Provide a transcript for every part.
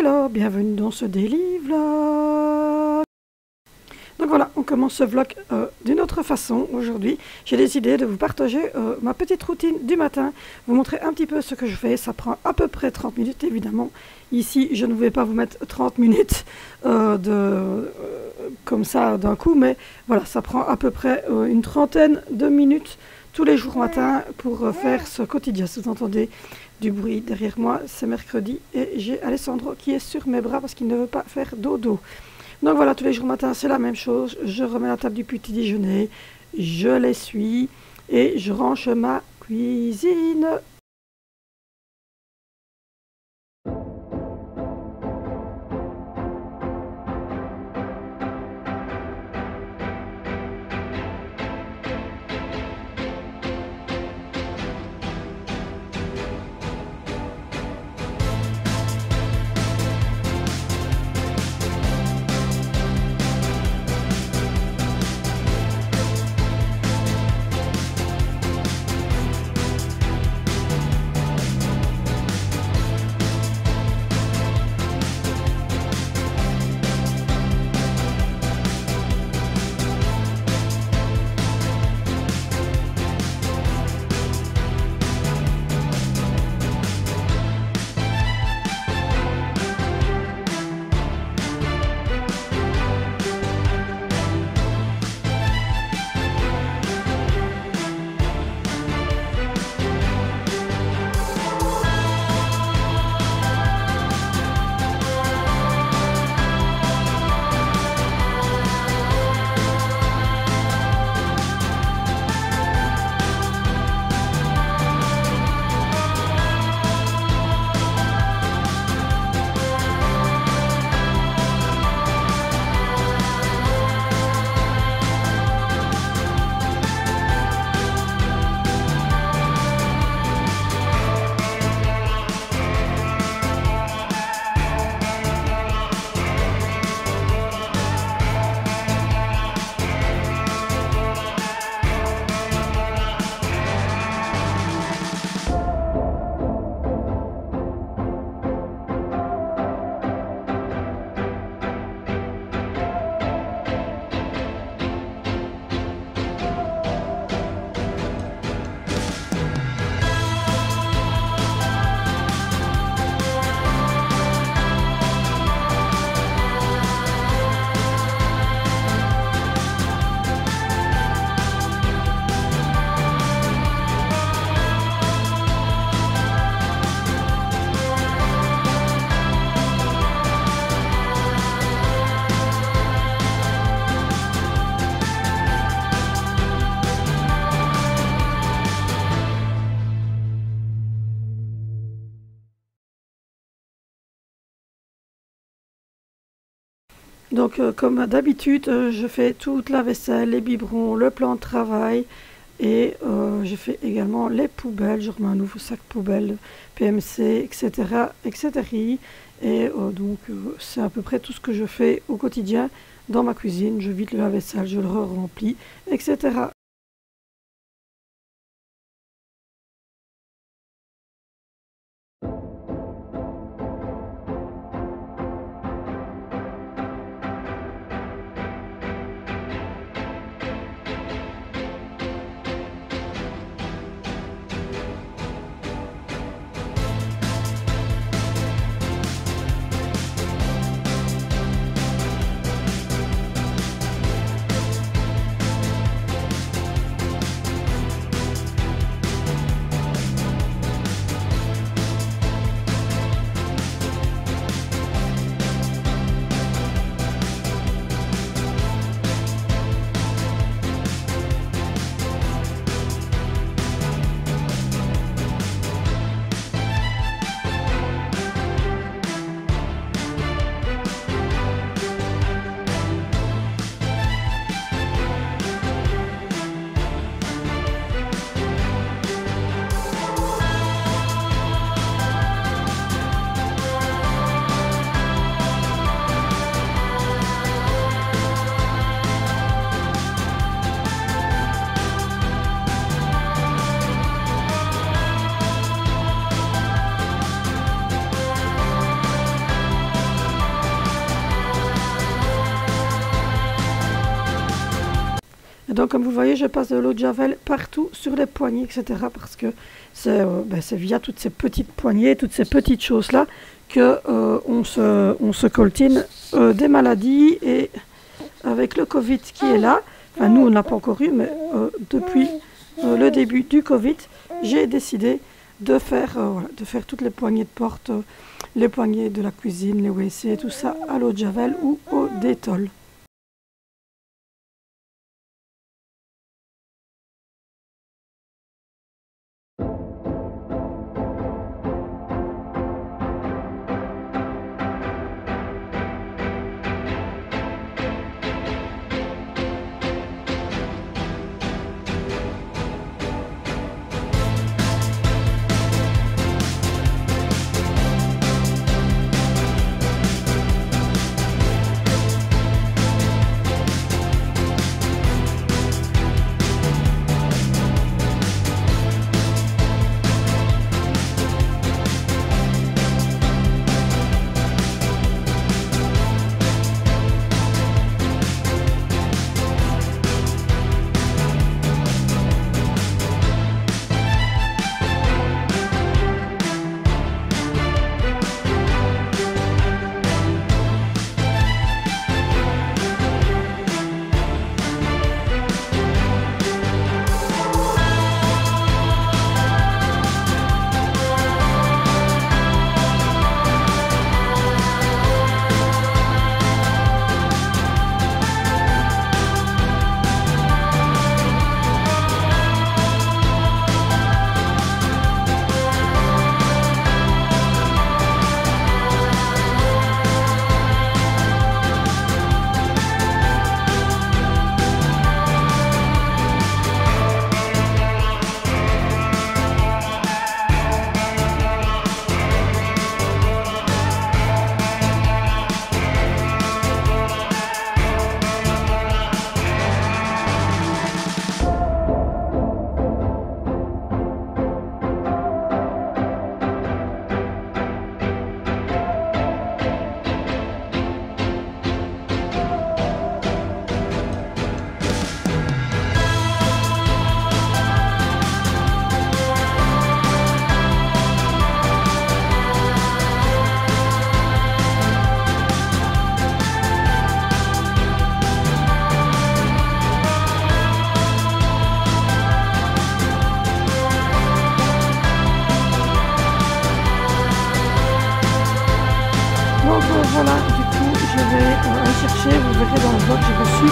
Hello, bienvenue dans ce Daily Vlog. Donc voilà, on commence ce vlog d'une autre façon aujourd'hui. J'ai décidé de vous partager ma petite routine du matin, vous montrer un petit peu ce que je fais. Ça prend à peu près 30 minutes évidemment. Ici, je ne vais pas vous mettre 30 minutes comme ça d'un coup, mais voilà, ça prend à peu près une trentaine de minutes tous les jours matin pour faire ce quotidien. Si vous entendez du bruit derrière moi, c'est mercredi et j'ai Alessandro qui est sur mes bras parce qu'il ne veut pas faire dodo. Donc voilà, tous les jours matin, c'est la même chose. Je remets la table du petit déjeuner, je l'essuie et je range ma cuisine. Donc comme d'habitude, je fais toute la vaisselle, les biberons, le plan de travail et je fais également les poubelles. Je remets un nouveau sac poubelle, PMC, etc. etc. Et donc c'est à peu près tout ce que je fais au quotidien dans ma cuisine. Je vide le lave-vaisselle, je le remplis, etc. Et donc comme vous voyez, je passe de l'eau de javel partout sur les poignées, etc. Parce que c'est via toutes ces petites poignées, toutes ces petites choses-là que on se coltine des maladies. Et avec le Covid qui est là, enfin, nous on n'a pas encore eu, mais depuis le début du Covid, j'ai décidé de faire toutes les poignées de porte, les poignées de la cuisine, les WC, tout ça à l'eau de javel ou au Dettol. Voilà, du coup, je vais aller chercher, vous verrez dans le vlog, j'ai reçu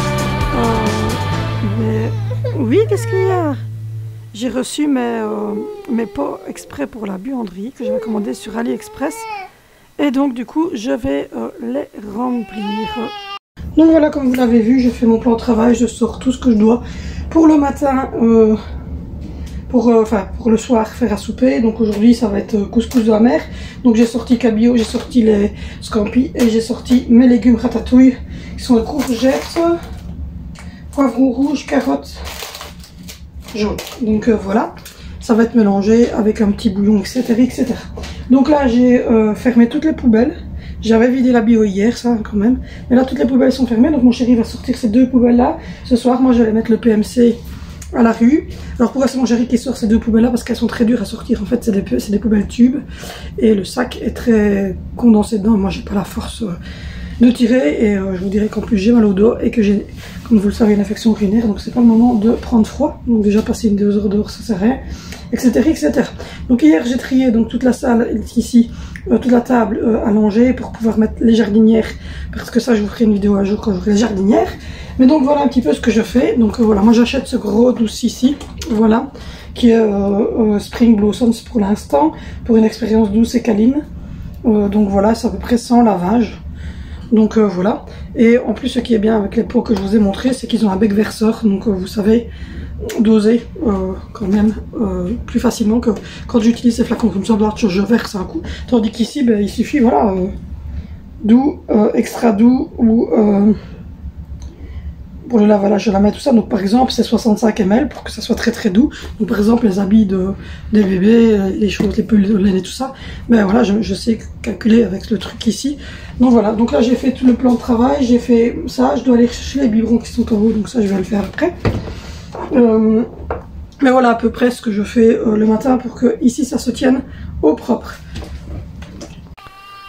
Oui, qu'est-ce qu'il y a? J'ai reçu mes pots exprès pour la buanderie que j'avais commandé sur AliExpress. Et donc, du coup, je vais les remplir. Donc voilà, comme vous l'avez vu, j'ai fait mon plan de travail, je sors tout ce que je dois pour le matin, pour le soir faire à souper. Donc aujourd'hui ça va être couscous de la mer. Donc j'ai sorti cabillaud, j'ai sorti les scampis et j'ai sorti mes légumes ratatouille qui sont les courgettes, poivrons rouges, carottes jaunes. Donc voilà, ça va être mélangé avec un petit bouillon, etc. etc. Donc là j'ai fermé toutes les poubelles. J'avais vidé la bio hier, ça quand même. Mais là toutes les poubelles sont fermées, donc mon chéri va sortir ces deux poubelles là. Ce soir moi je vais mettre le PMC à la rue. Alors pourquoi c'est mon chéri qui sort ces deux poubelles là? Parce qu'elles sont très dures à sortir. En fait c'est des poubelles tubes et le sac est très condensé dedans. Moi j'ai pas la force de tirer et je vous dirais qu'en plus j'ai mal au dos et que j'ai, comme vous le savez, une infection urinaire. Donc c'est pas le moment de prendre froid. Donc déjà passer 2 heures dehors ça sert à rien, etc., etc. Donc hier j'ai trié donc toute la salle ici, toute la table à langer pour pouvoir mettre les jardinières, parce que ça je vous ferai une vidéo un jour quand j'aurai les jardinières. Mais donc voilà un petit peu ce que je fais. Donc voilà, moi j'achète ce gros douce ici, voilà, qui est Spring Blossoms pour l'instant, pour une expérience douce et câline. Donc voilà, c'est à peu près 100 lavages. Donc voilà. Et en plus ce qui est bien avec les pots que je vous ai montré, c'est qu'ils ont un bec verseur. Donc vous savez doser quand même plus facilement que quand j'utilise ces flacons comme ça, je verse un coup. Tandis qu'ici, ben, il suffit, voilà, doux, extra doux ou pour le lavage de la main, tout ça. Donc par exemple, c'est 65 ml pour que ça soit très très doux. Donc par exemple, les habits des bébés, les choses, les pulls de laine et tout ça. Mais voilà, je sais calculer avec le truc ici. Donc voilà, donc là j'ai fait tout le plan de travail, j'ai fait ça. Je dois aller chercher les biberons qui sont en haut, donc ça je vais le faire après. Mais voilà à peu près ce que je fais le matin pour que ici ça se tienne au propre.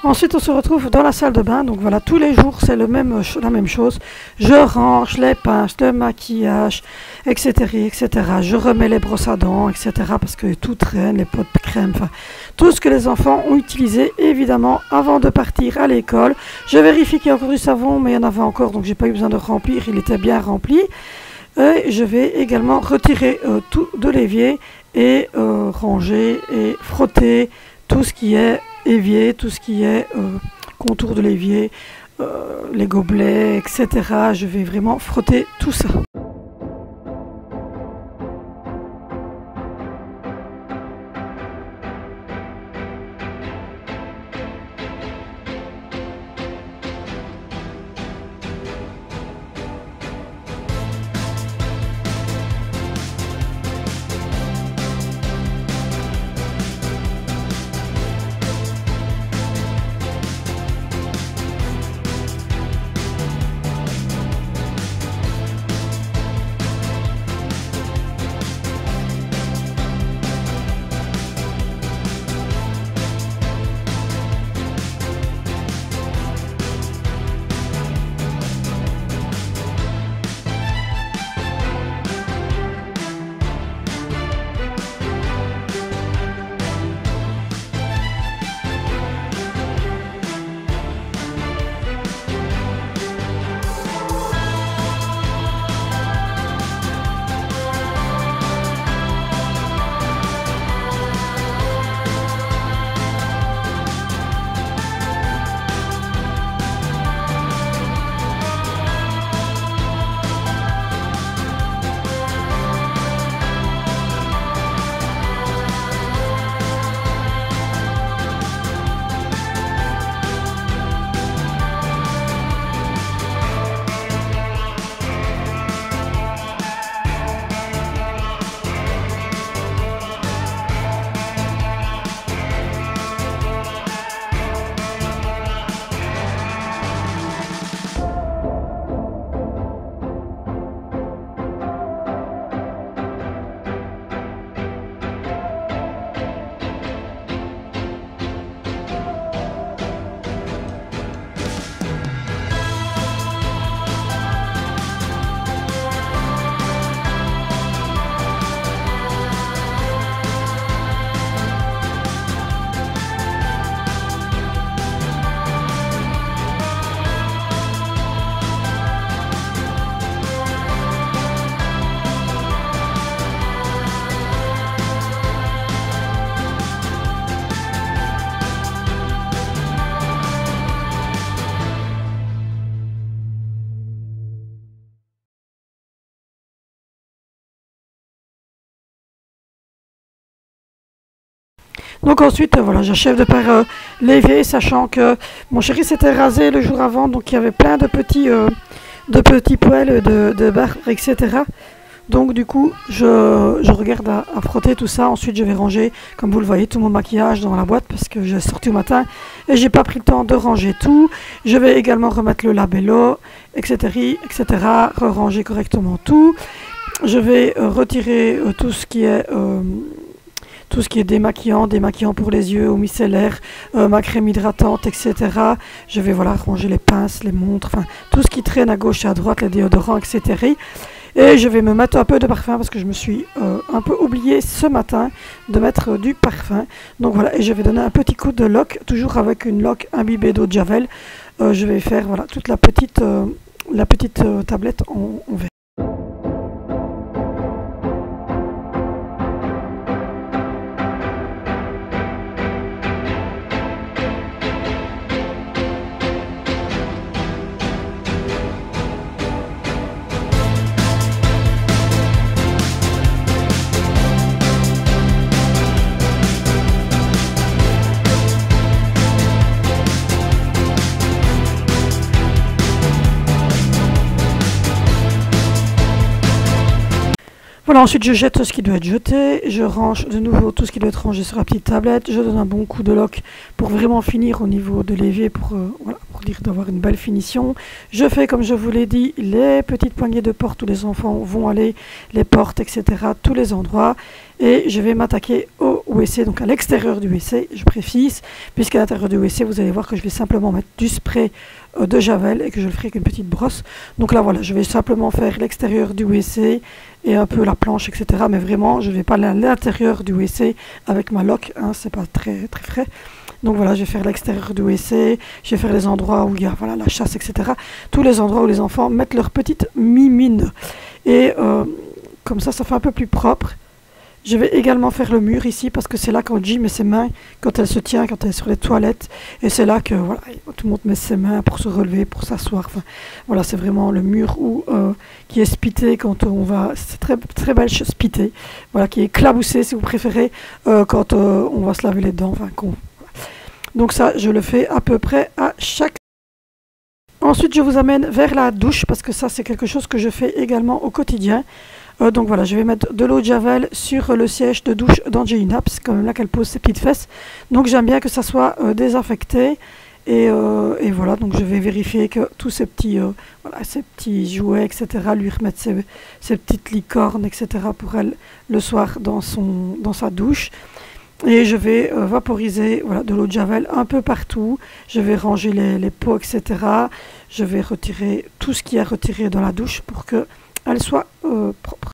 Ensuite, on se retrouve dans la salle de bain. Donc voilà, tous les jours, c'est la même chose. Je range les pinces, le maquillage, etc., etc. Je remets les brosses à dents, etc. parce que tout traîne, les pots de crème, enfin, tout ce que les enfants ont utilisé, évidemment, avant de partir à l'école. Je vérifie qu'il y a encore du savon, mais il y en avait encore, donc j'ai pas eu besoin de remplir. Il était bien rempli. Et je vais également retirer tout de l'évier et ranger et frotter tout ce qui est évier, tout ce qui est contour de l'évier, les gobelets, etc. Je vais vraiment frotter tout ça. Donc ensuite, voilà, j'achève par l'évier, sachant que mon chéri s'était rasé le jour avant, donc il y avait plein de petits poils, de barbe, etc. Donc du coup, je regarde à frotter tout ça. Ensuite, je vais ranger, comme vous le voyez, tout mon maquillage dans la boîte parce que j'ai sorti au matin et j'ai pas pris le temps de ranger tout. Je vais également remettre le labello, etc., etc., ranger correctement tout. Je vais retirer tout ce qui est démaquillant pour les yeux, eau micellaire, ma crème hydratante, etc. Je vais voilà ranger les pinces, les montres, enfin tout ce qui traîne à gauche et à droite, les déodorants, etc. Et je vais me mettre un peu de parfum parce que je me suis un peu oublié ce matin de mettre du parfum. Donc voilà, et je vais donner un petit coup de lock, toujours avec une lock imbibée d'eau de Javel. Je vais faire voilà toute la petite tablette en verre. Voilà, ensuite je jette ce qui doit être jeté, je range de nouveau tout ce qui doit être rangé sur la petite tablette, je donne un bon coup de lock pour vraiment finir au niveau de l'évier, voilà, pour dire d'avoir une belle finition. Je fais, comme je vous l'ai dit, les petites poignées de porte où les enfants vont aller, les portes, etc., tous les endroits. Et je vais m'attaquer au WC, donc à l'extérieur du WC, je précise, puisqu'à l'intérieur du WC, vous allez voir que je vais simplement mettre du spray de Javel et que je le ferai avec une petite brosse. Donc là, voilà, je vais simplement faire l'extérieur du WC et un peu la planche, etc. Mais vraiment, je ne vais pas aller à l'intérieur du WC avec ma loque, hein, c'est pas très, très frais. Donc voilà, je vais faire l'extérieur du WC, je vais faire les endroits où il y a voilà, la chasse, etc. Tous les endroits où les enfants mettent leur petite mimine. Et comme ça fait un peu plus propre. Je vais également faire le mur ici parce que c'est là quand J met ses mains, quand elle se tient, quand elle est sur les toilettes. Et c'est là que voilà, tout le monde met ses mains pour se relever, pour s'asseoir. Enfin, voilà, c'est vraiment le mur qui est spité quand on va... C'est très, très belle spité. Voilà, qui est éclaboussé si vous préférez quand on va se laver les dents. Enfin, voilà. Donc ça, je le fais à peu près à chaque... Ensuite, je vous amène vers la douche parce que ça, c'est quelque chose que je fais également au quotidien. Donc voilà, je vais mettre de l'eau de Javel sur le siège de douche d'Angelina, parce que c'est quand même là qu'elle pose ses petites fesses. Donc j'aime bien que ça soit désinfecté. Et voilà, donc je vais vérifier que tous ces petits, voilà, ces petits jouets, etc., lui remettre ses petites licornes, etc., pour elle le soir dans sa douche. Et je vais vaporiser voilà, de l'eau de Javel un peu partout. Je vais ranger les pots, etc. Je vais retirer tout ce qui est retiré dans la douche pour qu'elle soit propre.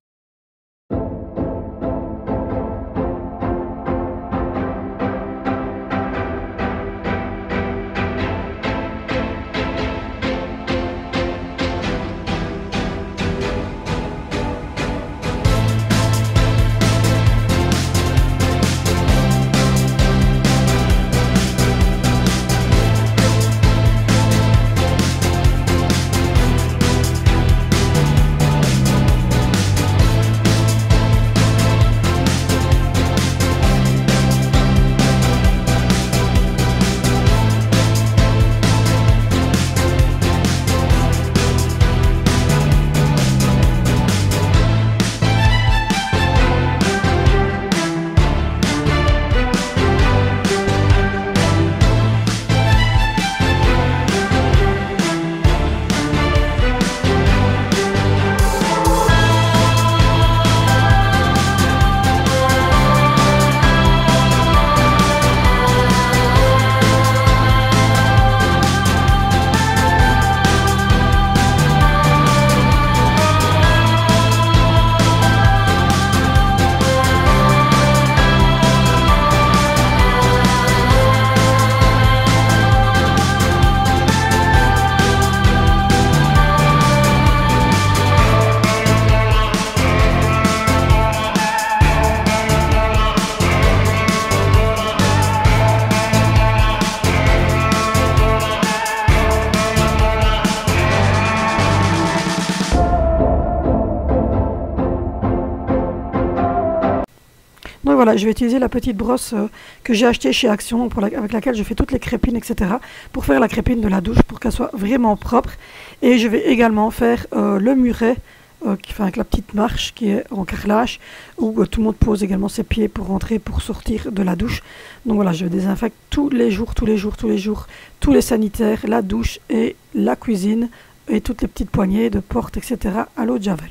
Donc voilà, je vais utiliser la petite brosse que j'ai achetée chez Action, avec laquelle je fais toutes les crépines, etc. pour faire la crépine de la douche, pour qu'elle soit vraiment propre. Et je vais également faire le muret, avec la petite marche qui est en carrelage, où tout le monde pose également ses pieds pour rentrer, pour sortir de la douche. Donc voilà, je désinfecte tous les jours, tous les sanitaires, la douche et la cuisine, et toutes les petites poignées de porte, etc. à l'eau de Javel.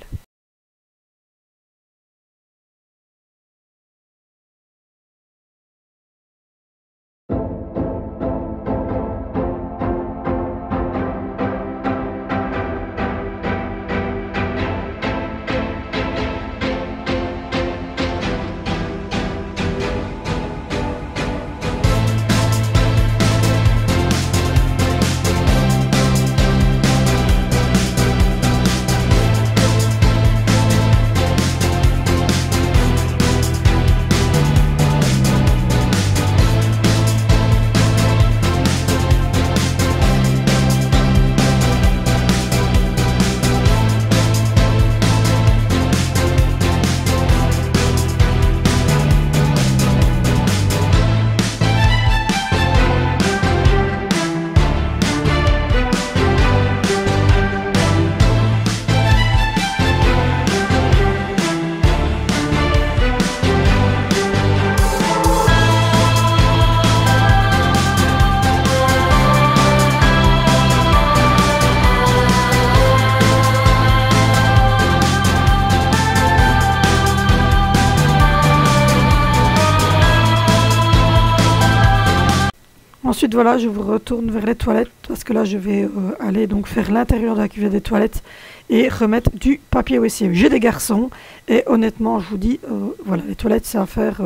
Ensuite, voilà, je vous retourne vers les toilettes parce que là, je vais aller donc faire l'intérieur de la cuvette des toilettes et remettre du papier WC. J'ai des garçons et honnêtement, je vous dis, voilà, les toilettes, c'est à faire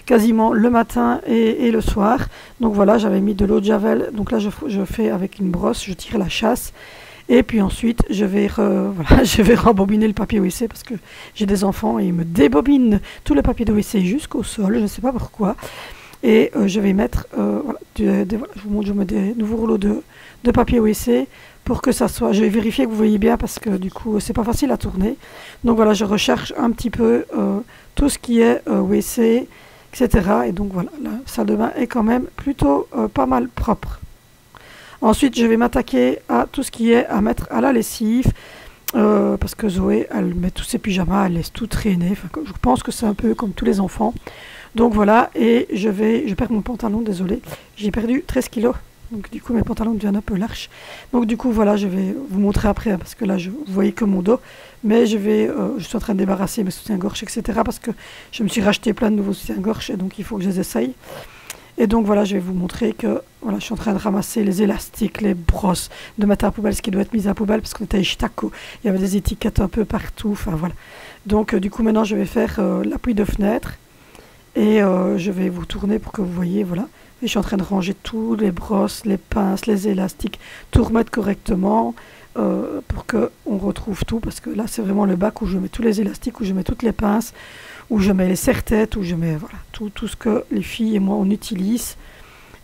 quasiment le matin et le soir. Donc voilà, j'avais mis de l'eau de javel. Donc là, je fais avec une brosse, je tire la chasse. Et puis ensuite, je vais rembobiner le papier WC parce que j'ai des enfants et ils me débobinent tout le papier de WC jusqu'au sol. Je ne sais pas pourquoi. Et je vais mettre, voilà, je vous montre, je mets des nouveaux rouleaux de papier WC pour que ça soit, je vais vérifier que vous voyez bien parce que du coup c'est pas facile à tourner. Donc voilà, je recherche un petit peu tout ce qui est WC, etc. Et donc voilà, la salle de bain est quand même plutôt pas mal propre. Ensuite, je vais m'attaquer à tout ce qui est à mettre à la lessive. Parce que Zoé, elle met tous ses pyjamas, elle laisse tout traîner. Enfin, je pense que c'est un peu comme tous les enfants. Donc voilà, et je perds mon pantalon, désolé. J'ai perdu 13 kilos. Donc du coup, mes pantalons deviennent un peu larges. Donc du coup, voilà, je vais vous montrer après, hein, parce que là, vous voyez que mon dos. Mais je suis en train de débarrasser mes soutiens-gorge, etc. Parce que je me suis racheté plein de nouveaux soutiens-gorge, et donc il faut que je les essaye. Et donc voilà, je vais vous montrer que voilà, je suis en train de ramasser les élastiques, les brosses, de mettre à la poubelle ce qui doit être mis à la poubelle parce qu'on était à Ishitako. Il y avait des étiquettes un peu partout. Enfin voilà. Donc du coup maintenant je vais faire l'appui de fenêtre et je vais vous tourner pour que vous voyez. Voilà. Et je suis en train de ranger tous les brosses, les pinces, les élastiques, tout remettre correctement pour qu'on retrouve tout parce que là c'est vraiment le bac où je mets tous les élastiques, où je mets toutes les pinces, où je mets les serre-têtes, où je mets voilà, tout ce que les filles et moi on utilise.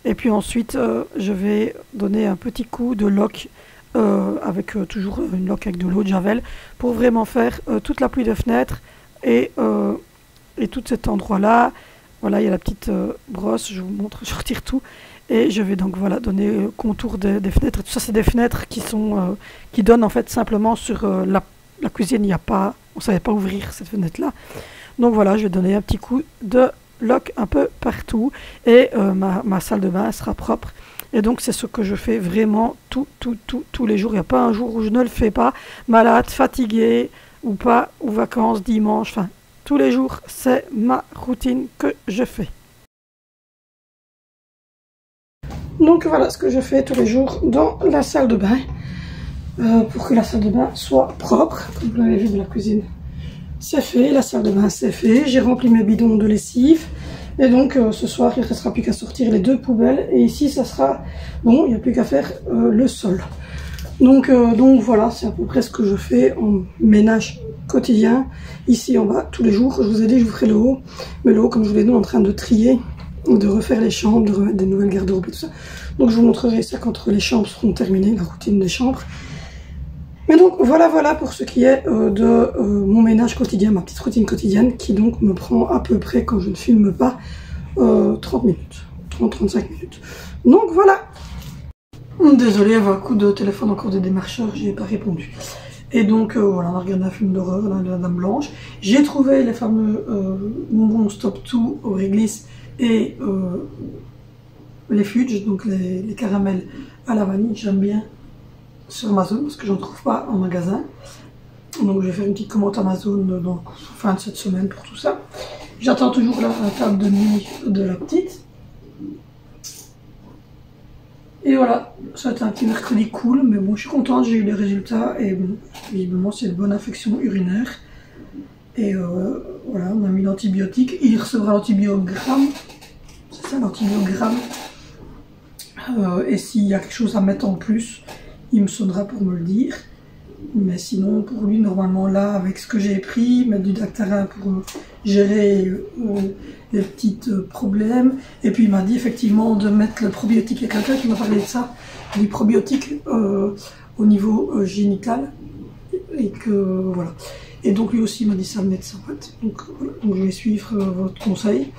Et puis ensuite, je vais donner un petit coup de lock avec toujours une lock avec de l'eau de javel pour vraiment faire toute la pluie de fenêtre et tout cet endroit-là. Voilà, il y a la petite brosse, je vous montre, je retire tout. Et je vais donc voilà, donner le contour des fenêtres. Et tout ça, c'est des fenêtres qui donnent en fait simplement sur la cuisine. Il n'y a pas, on ne savait pas ouvrir cette fenêtre-là. Donc voilà, je vais donner un petit coup de lock un peu partout et ma salle de bain sera propre. Et donc c'est ce que je fais vraiment tous les jours. Il n'y a pas un jour où je ne le fais pas, malade, fatigué ou pas, ou vacances, dimanche, enfin tous les jours, c'est ma routine que je fais. Donc voilà ce que je fais tous les jours dans la salle de bain pour que la salle de bain soit propre, comme vous l'avez vu de la cuisine. C'est fait, la salle de bain c'est fait, j'ai rempli mes bidons de lessive et donc ce soir il ne restera plus qu'à sortir les 2 poubelles et ici ça sera bon, il n'y a plus qu'à faire le sol. Donc voilà, c'est à peu près ce que je fais en ménage quotidien ici en bas tous les jours. Je vous ai dit que je vous ferai le haut, mais le haut comme je vous l'ai dit on est en train de trier, de refaire les chambres, de remettre des nouvelles garde-robes et tout ça. Donc je vous montrerai ça quand les chambres seront terminées, la routine des chambres. Mais donc voilà pour ce qui est de mon ménage quotidien, ma petite routine quotidienne qui donc me prend à peu près quand je ne filme pas 30 minutes, 30-35 minutes. Donc voilà. Désolée, il y avait un coup de téléphone encore des démarcheurs, j'ai pas répondu. Et donc voilà, on a regardé un film d'horreur, la Dame Blanche. J'ai trouvé les fameux bonbons Stop Tout au réglisse et les fudge, donc les caramels à la vanille, j'aime bien. Sur Amazon parce que j'en trouve pas en magasin, donc je vais faire une petite commande Amazon dans la fin de cette semaine pour tout ça. J'attends toujours la table de nuit de la petite et voilà, ça a été un petit mercredi cool, mais bon je suis contente, j'ai eu les résultats et bon, visiblement c'est une bonne infection urinaire et voilà, on a mis l'antibiotique, il recevra l'antibiogramme, c'est ça l'antibiogramme, et s'il y a quelque chose à mettre en plus il me sonnera pour me le dire. Mais sinon, pour lui, normalement, là, avec ce que j'ai pris, mettre du Dactara pour gérer les petits problèmes. Et puis, il m'a dit effectivement de mettre le probiotique. Il y a quelqu'un qui m'a parlé de ça, du probiotique au niveau génital. Et que, voilà. Et donc, lui aussi, il m'a dit ça, mettre ça. Donc, voilà. Donc, je vais suivre votre conseil.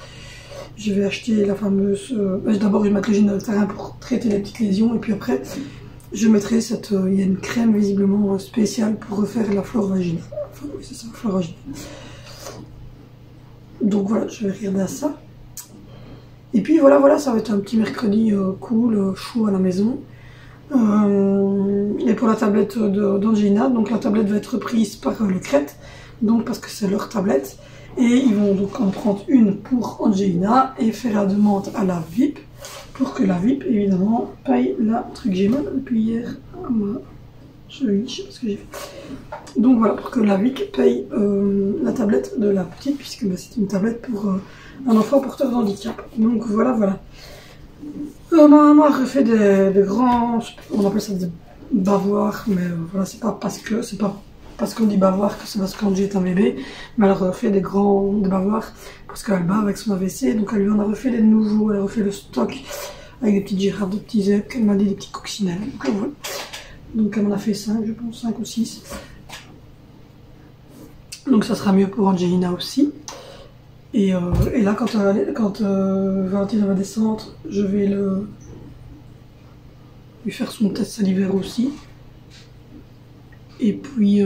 Je vais acheter la fameuse... d'abord, je vais mettre le gel Dactara pour traiter les petites lésions. Et puis après... je mettrai il y a une crème visiblement spéciale pour refaire la flore vaginale. Enfin, oui, c'est ça, la flore vaginale. Donc voilà, je vais regarder à ça. Et puis voilà, ça va être un petit mercredi cool, chaud à la maison. Et pour la tablette d'Angelina, donc la tablette va être prise par le Crête, donc parce que c'est leur tablette. Et ils vont donc en prendre une pour Angelina et faire la demande à la VIP. pour que la VIP, évidemment, paye la truc. J'ai mal depuis hier à ma cheville, je sais pas ce que j'ai fait. Donc voilà, pour que la VIP paye la tablette de la petite, puisque bah, c'est une tablette pour un enfant porteur de handicap. Donc voilà, voilà. Ma maman a refait des grands, on appelle ça des bavoirs, mais voilà, c'est pas parce qu'on dit bavoir que c'est parce qu'on dit un bébé, mais elle a refait des bavoirs parce qu'elle bat avec son AVC, donc elle lui en a refait des nouveaux, elle a refait le stock avec des petites girafes, des petits zèbres, qu'elle m'a dit des petits coccinelles. Donc voilà. Donc elle m'en a fait 5, je pense, 5 ou 6. Donc ça sera mieux pour Angelina aussi. Et là, quand Valentine va descendre, je vais lui faire son test salivaire aussi. Et puis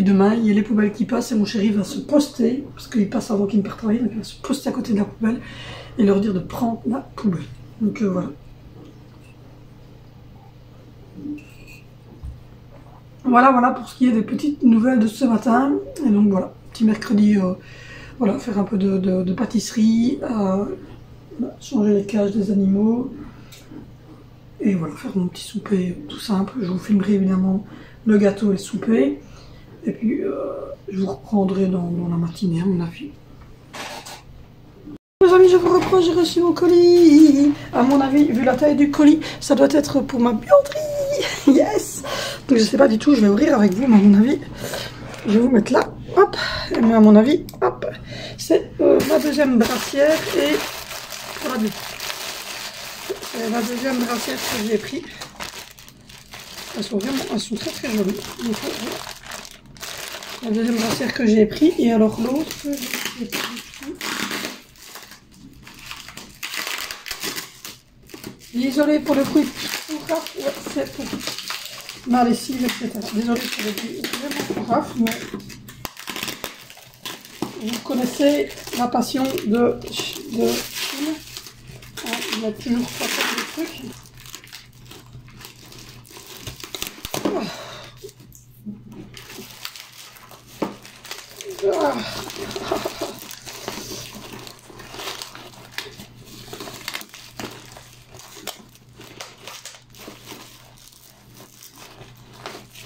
demain, il y a les poubelles qui passent et mon chéri va se poster, parce qu'il passe avant qu'il ne parte travailler, donc il va se poster à côté de la poubelle et leur dire de prendre la poubelle. Donc voilà. Voilà pour ce qui est des petites nouvelles de ce matin. Et donc voilà, petit mercredi, voilà, faire un peu de pâtisserie, changer les cages des animaux. Et voilà, faire mon petit souper tout simple. Je vous filmerai évidemment le gâteau et le souper. Et puis, je vous reprendrai dans la matinée, à mon avis. Les amis, je vous reprends, j'ai reçu mon colis. À mon avis, vu la taille du colis, ça doit être pour ma buanderie. Yes! Donc, je sais pas du tout, je vais ouvrir avec vous, mais à mon avis, je vais vous mettre là. Hop! Mais à mon avis, hop! C'est ma deuxième brassière et... Voilà, c'est la deuxième brassière que j'ai pris. Elles sont très très jolies. Donc, voilà. La deuxième brassière que j'ai pris. Et alors l'autre, je sais pas du tout. Désolée pour le bruit tout raf. Ouais, c'est pour ma lessive, etc. Désolée pour le bruit vraiment tout raf, mais vous connaissez ma passion de film. Il n'a toujours pas fait de trucs.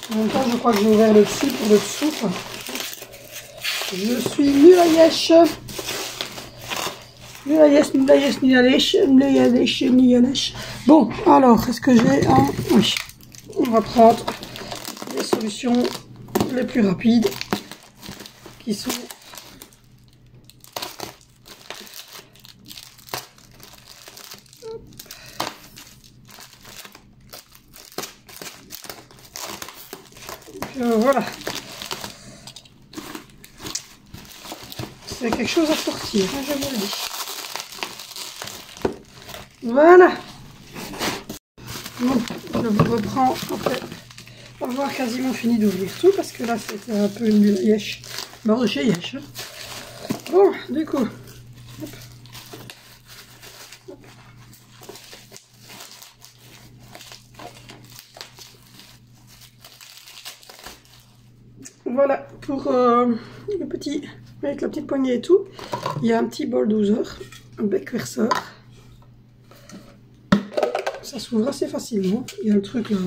En même temps, je crois que j'ai ouvert le dessus pour le dessous. Je suis nulle à yesh. Ni à lèche. Bon, alors, est-ce que j'ai un... Oui. On va prendre les solutions les plus rapides qui sont... Voilà. C'est quelque chose à sortir, hein, je vous le dis. Voilà. Bon, je vous reprends après avoir quasiment fini d'ouvrir tout, parce que là c'était un peu une yesh. Mort de chez yesh. Bon, du coup. Hop. Hop. Voilà pour le petit, avec la petite poignée et tout. Il y a un petit bol 12 heures, un bec verseur. Ça s'ouvre assez facilement. Il y a le truc là.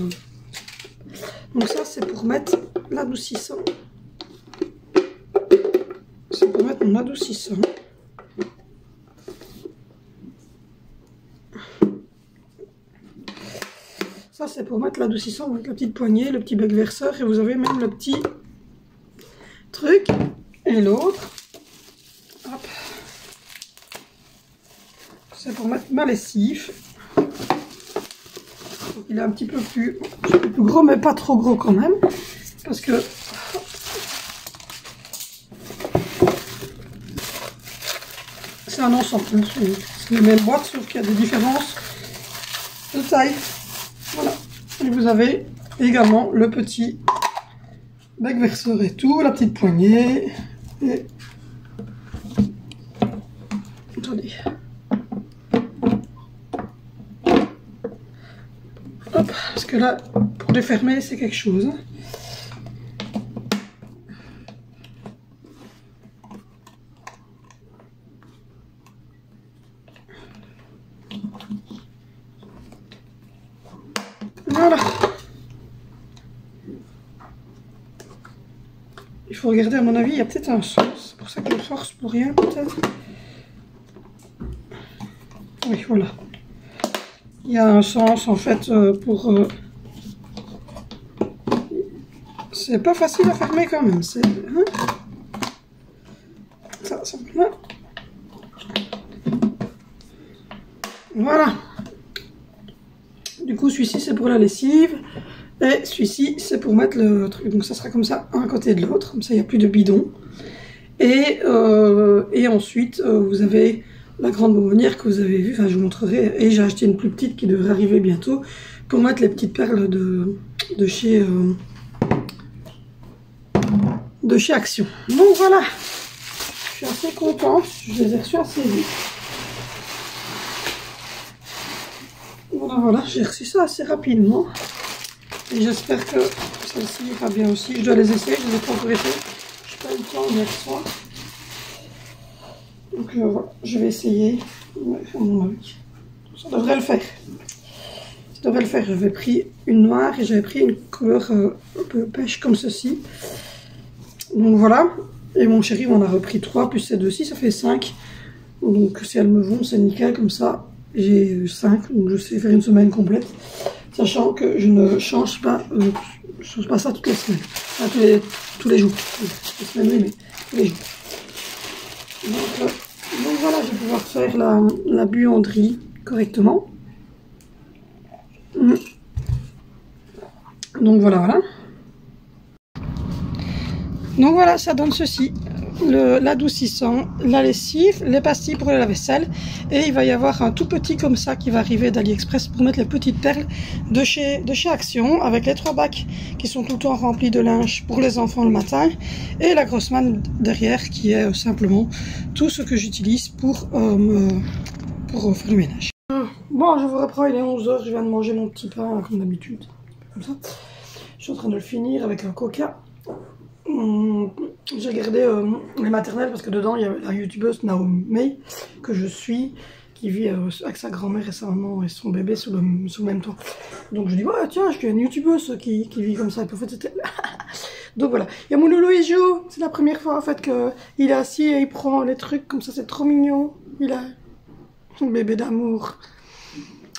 Donc ça c'est pour mettre l'adoucissant. C'est pour mettre mon adoucissant. Ça c'est pour mettre l'adoucissant avec la petite poignée, le petit bec verseur, et vous avez même le petit truc. Et l'autre, c'est pour mettre ma lessive. Il est un petit peu plus gros, mais pas trop gros quand même, parce que c'est un ensemble. C'est les mêmes boîtes, sauf qu'il y a des différences de taille. Voilà. Et vous avez également le petit bec verseur et tout, la petite poignée. Et... Attendez. Hop, parce que là, pour les fermer, c'est quelque chose. Voilà. Il faut regarder, à mon avis, il y a peut-être un sens. C'est pour ça que je force pour rien, peut-être. Oui, voilà. Il y a un sens, en fait, pour... C'est pas facile à fermer, quand même. C'est... Hein, ça là. Voilà. Du coup, celui-ci, c'est pour la lessive. Et celui-ci, c'est pour mettre le truc. Donc, ça sera comme ça, un à côté de l'autre. Comme ça, il n'y a plus de bidon. Et ensuite, vous avez la grande bonbonnière que vous avez vue. Enfin, je vous montrerai. Et j'ai acheté une plus petite qui devrait arriver bientôt. Pour mettre les petites perles de chez Action. Donc, voilà. Je suis assez contente. Je les ai reçus assez vite. Voilà, j'ai reçu ça assez rapidement. Et j'espère que celle-ci ira bien aussi. Je dois les essayer, je les ai pas encore essayé. Je n'ai pas eu le temps hier soir. Donc voilà, je vais essayer. Ouais, à mon avis. Ça devrait le faire. Ça devrait le faire. J'avais pris une noire et j'avais pris une couleur un peu pêche comme ceci. Donc voilà. Et mon chéri m'en a repris 3 plus ces deux-ci, ça fait 5. Donc si elles me vont, c'est nickel comme ça. J'ai 5, donc je sais faire une semaine complète. Sachant que je ne change pas, ça toutes les semaines. Enfin, tous les jours. Toutes les semaines, oui, mais tous les jours. Donc voilà, je vais pouvoir faire la buanderie correctement. Donc voilà. Donc voilà, ça donne ceci. L'adoucissant, la lessive, les pastilles pour la vaisselle, et il va y avoir un tout petit comme ça qui va arriver d'AliExpress pour mettre les petites perles de chez Action, avec les 3 bacs qui sont tout le temps remplis de linge pour les enfants le matin, et la grosse manne derrière qui est simplement tout ce que j'utilise pour faire le ménage. Bon, je vous reprends, il est 11 h, je viens de manger mon petit pain comme d'habitude, comme ça. Je suis en train de le finir avec un coca. J'ai regardé les maternelles parce que dedans il y a la youtubeuse Naomi que je suis, qui vit avec sa grand-mère et sa maman et son bébé sous le même toit. Donc je dis ouais tiens, je suis une youtubeuse qui vit comme ça. Et puis en fait c'était... Donc voilà, il y a mon loulou, il joue. C'est la première fois en fait qu'il est assis et il prend les trucs comme ça, c'est trop mignon. Il a un bébé d'amour.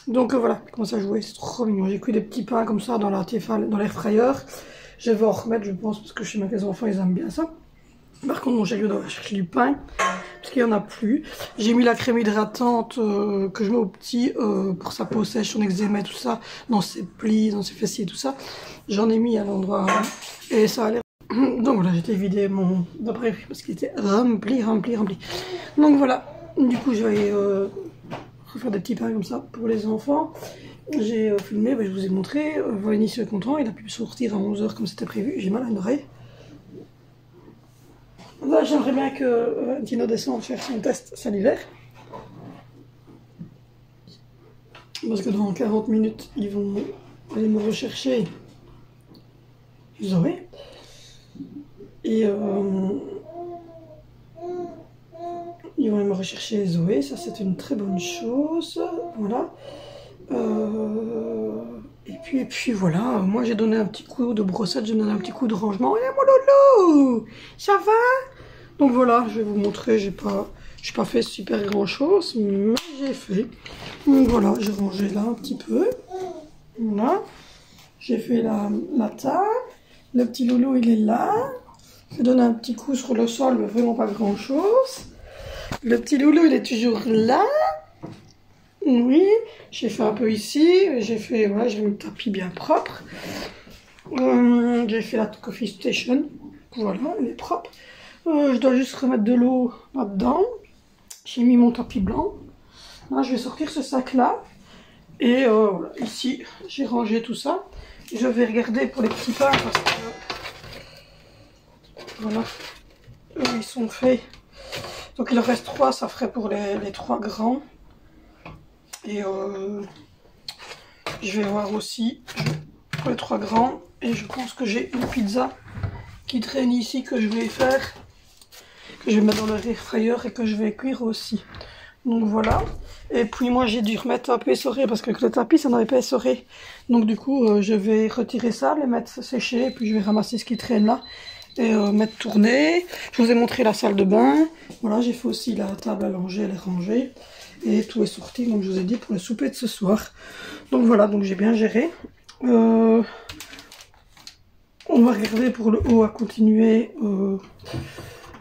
Donc voilà, il commence à jouer, c'est trop mignon. J'ai cuit des petits pains comme ça dans l'air fryer. Je vais en remettre, je pense, parce que chez mes enfants, ils aiment bien ça. Par contre, mon chéri doit chercher du pain, parce qu'il n'y en a plus. J'ai mis la crème hydratante que je mets au petit pour sa peau sèche, son eczéma et tout ça, dans ses plis, dans ses fessiers et tout ça. J'en ai mis à l'endroit et ça a l'air... Donc voilà, j'ai vidé mon d'après parce qu'il était rempli. Donc voilà, du coup, je vais refaire des petits pains comme ça pour les enfants. J'ai filmé, je vous ai montré, Voynis est content, il a pu sortir à 11 h comme c'était prévu, j'ai mal à une oreille. Là j'aimerais bien que Tino descende faire son test salivaire. Parce que dans 40 minutes, ils vont aller me rechercher Zoé. Et ils vont aller me rechercher Zoé, ça c'est une très bonne chose, voilà. Et puis voilà, moi j'ai donné un petit coup de brossette, j'ai donné un petit coup de rangement. Et mon loulou, ça va? Donc voilà, je vais vous montrer, j'ai pas fait super grand chose, mais j'ai fait. Donc voilà, j'ai rangé là un petit peu. Voilà, j'ai fait la table. Le petit loulou il est là. J'ai donné un petit coup sur le sol, mais vraiment pas grand chose. Le petit loulou il est toujours là. Oui, j'ai fait un peu ici, j'ai fait, voilà, j'ai mis le tapis bien propre. J'ai fait la coffee station, voilà, elle est propre. Je dois juste remettre de l'eau là-dedans. J'ai mis mon tapis blanc. Là, je vais sortir ce sac-là. Et voilà, ici, j'ai rangé tout ça. Je vais regarder pour les petits pains parce que, voilà, ils sont faits. Donc il en reste 3, ça ferait pour les 3 grands. Et je vais voir aussi pour les 3 grands. Et je pense que j'ai une pizza qui traîne ici que je vais faire. Que je vais mettre dans le air fryer et que je vais cuire aussi. Donc voilà. Et puis moi j'ai dû remettre un peu essoré parce que avec le tapis ça n'avait pas essoré. Donc du coup je vais retirer ça, les mettre sécher, puis je vais ramasser ce qui traîne là et mettre tourner. Je vous ai montré la salle de bain. Voilà, j'ai fait aussi la table à langer, elle est rangée. Et tout est sorti, comme je vous ai dit, pour le souper de ce soir. Donc voilà, donc j'ai bien géré. On va regarder pour le haut à continuer.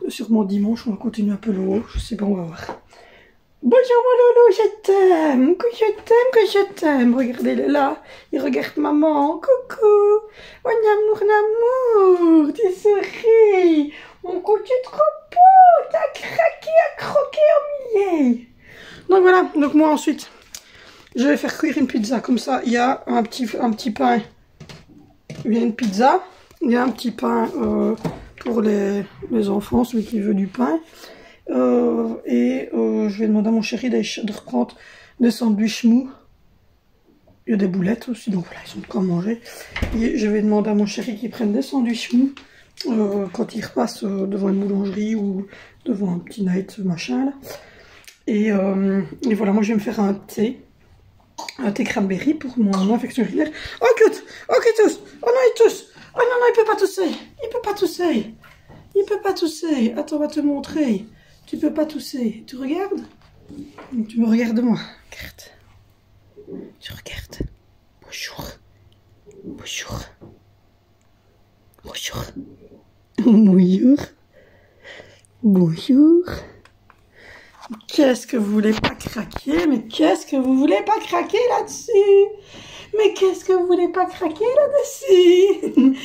Sûrement dimanche, on va continuer un peu le haut. Je sais pas, on va voir. Bonjour mon loulou, je t'aime, que je t'aime, que je t'aime. Regardez, il est là, il regarde maman, coucou. Oh l'amour, tu souris. Mon coup, tu es trop beau, t'as craqué, à croquer au milieu. Donc voilà, donc moi ensuite, je vais faire cuire une pizza. Comme ça, il y a un petit pain, il y a une pizza, il y a un petit pain pour les enfants, celui qui veut du pain. Je vais demander à mon chéri de reprendre des sandwichs mous. Il y a des boulettes aussi, donc voilà, ils ont de quoi manger. Et je vais demander à mon chéri qu'il prenne des sandwichs mous quand il repasse devant une boulangerie ou devant un petit night machin là. Et voilà, moi je vais me faire un thé cranberry pour mon infection urinaire. Oh cute, ok tous, oh non il tousse, oh non non il peut pas tousser, il peut pas tousser, il peut pas tousser. Attends, on va te montrer. Tu peux pas tousser. Tu regardes? Tu me regardes moi. Regarde. Tu regardes. Bonjour. Bonjour. Bonjour. Bonjour. Bonjour. Qu'est-ce que vous voulez pas craquer? Mais qu'est-ce que vous voulez pas craquer là-dessus? Mais qu'est-ce que vous voulez pas craquer là-dessus?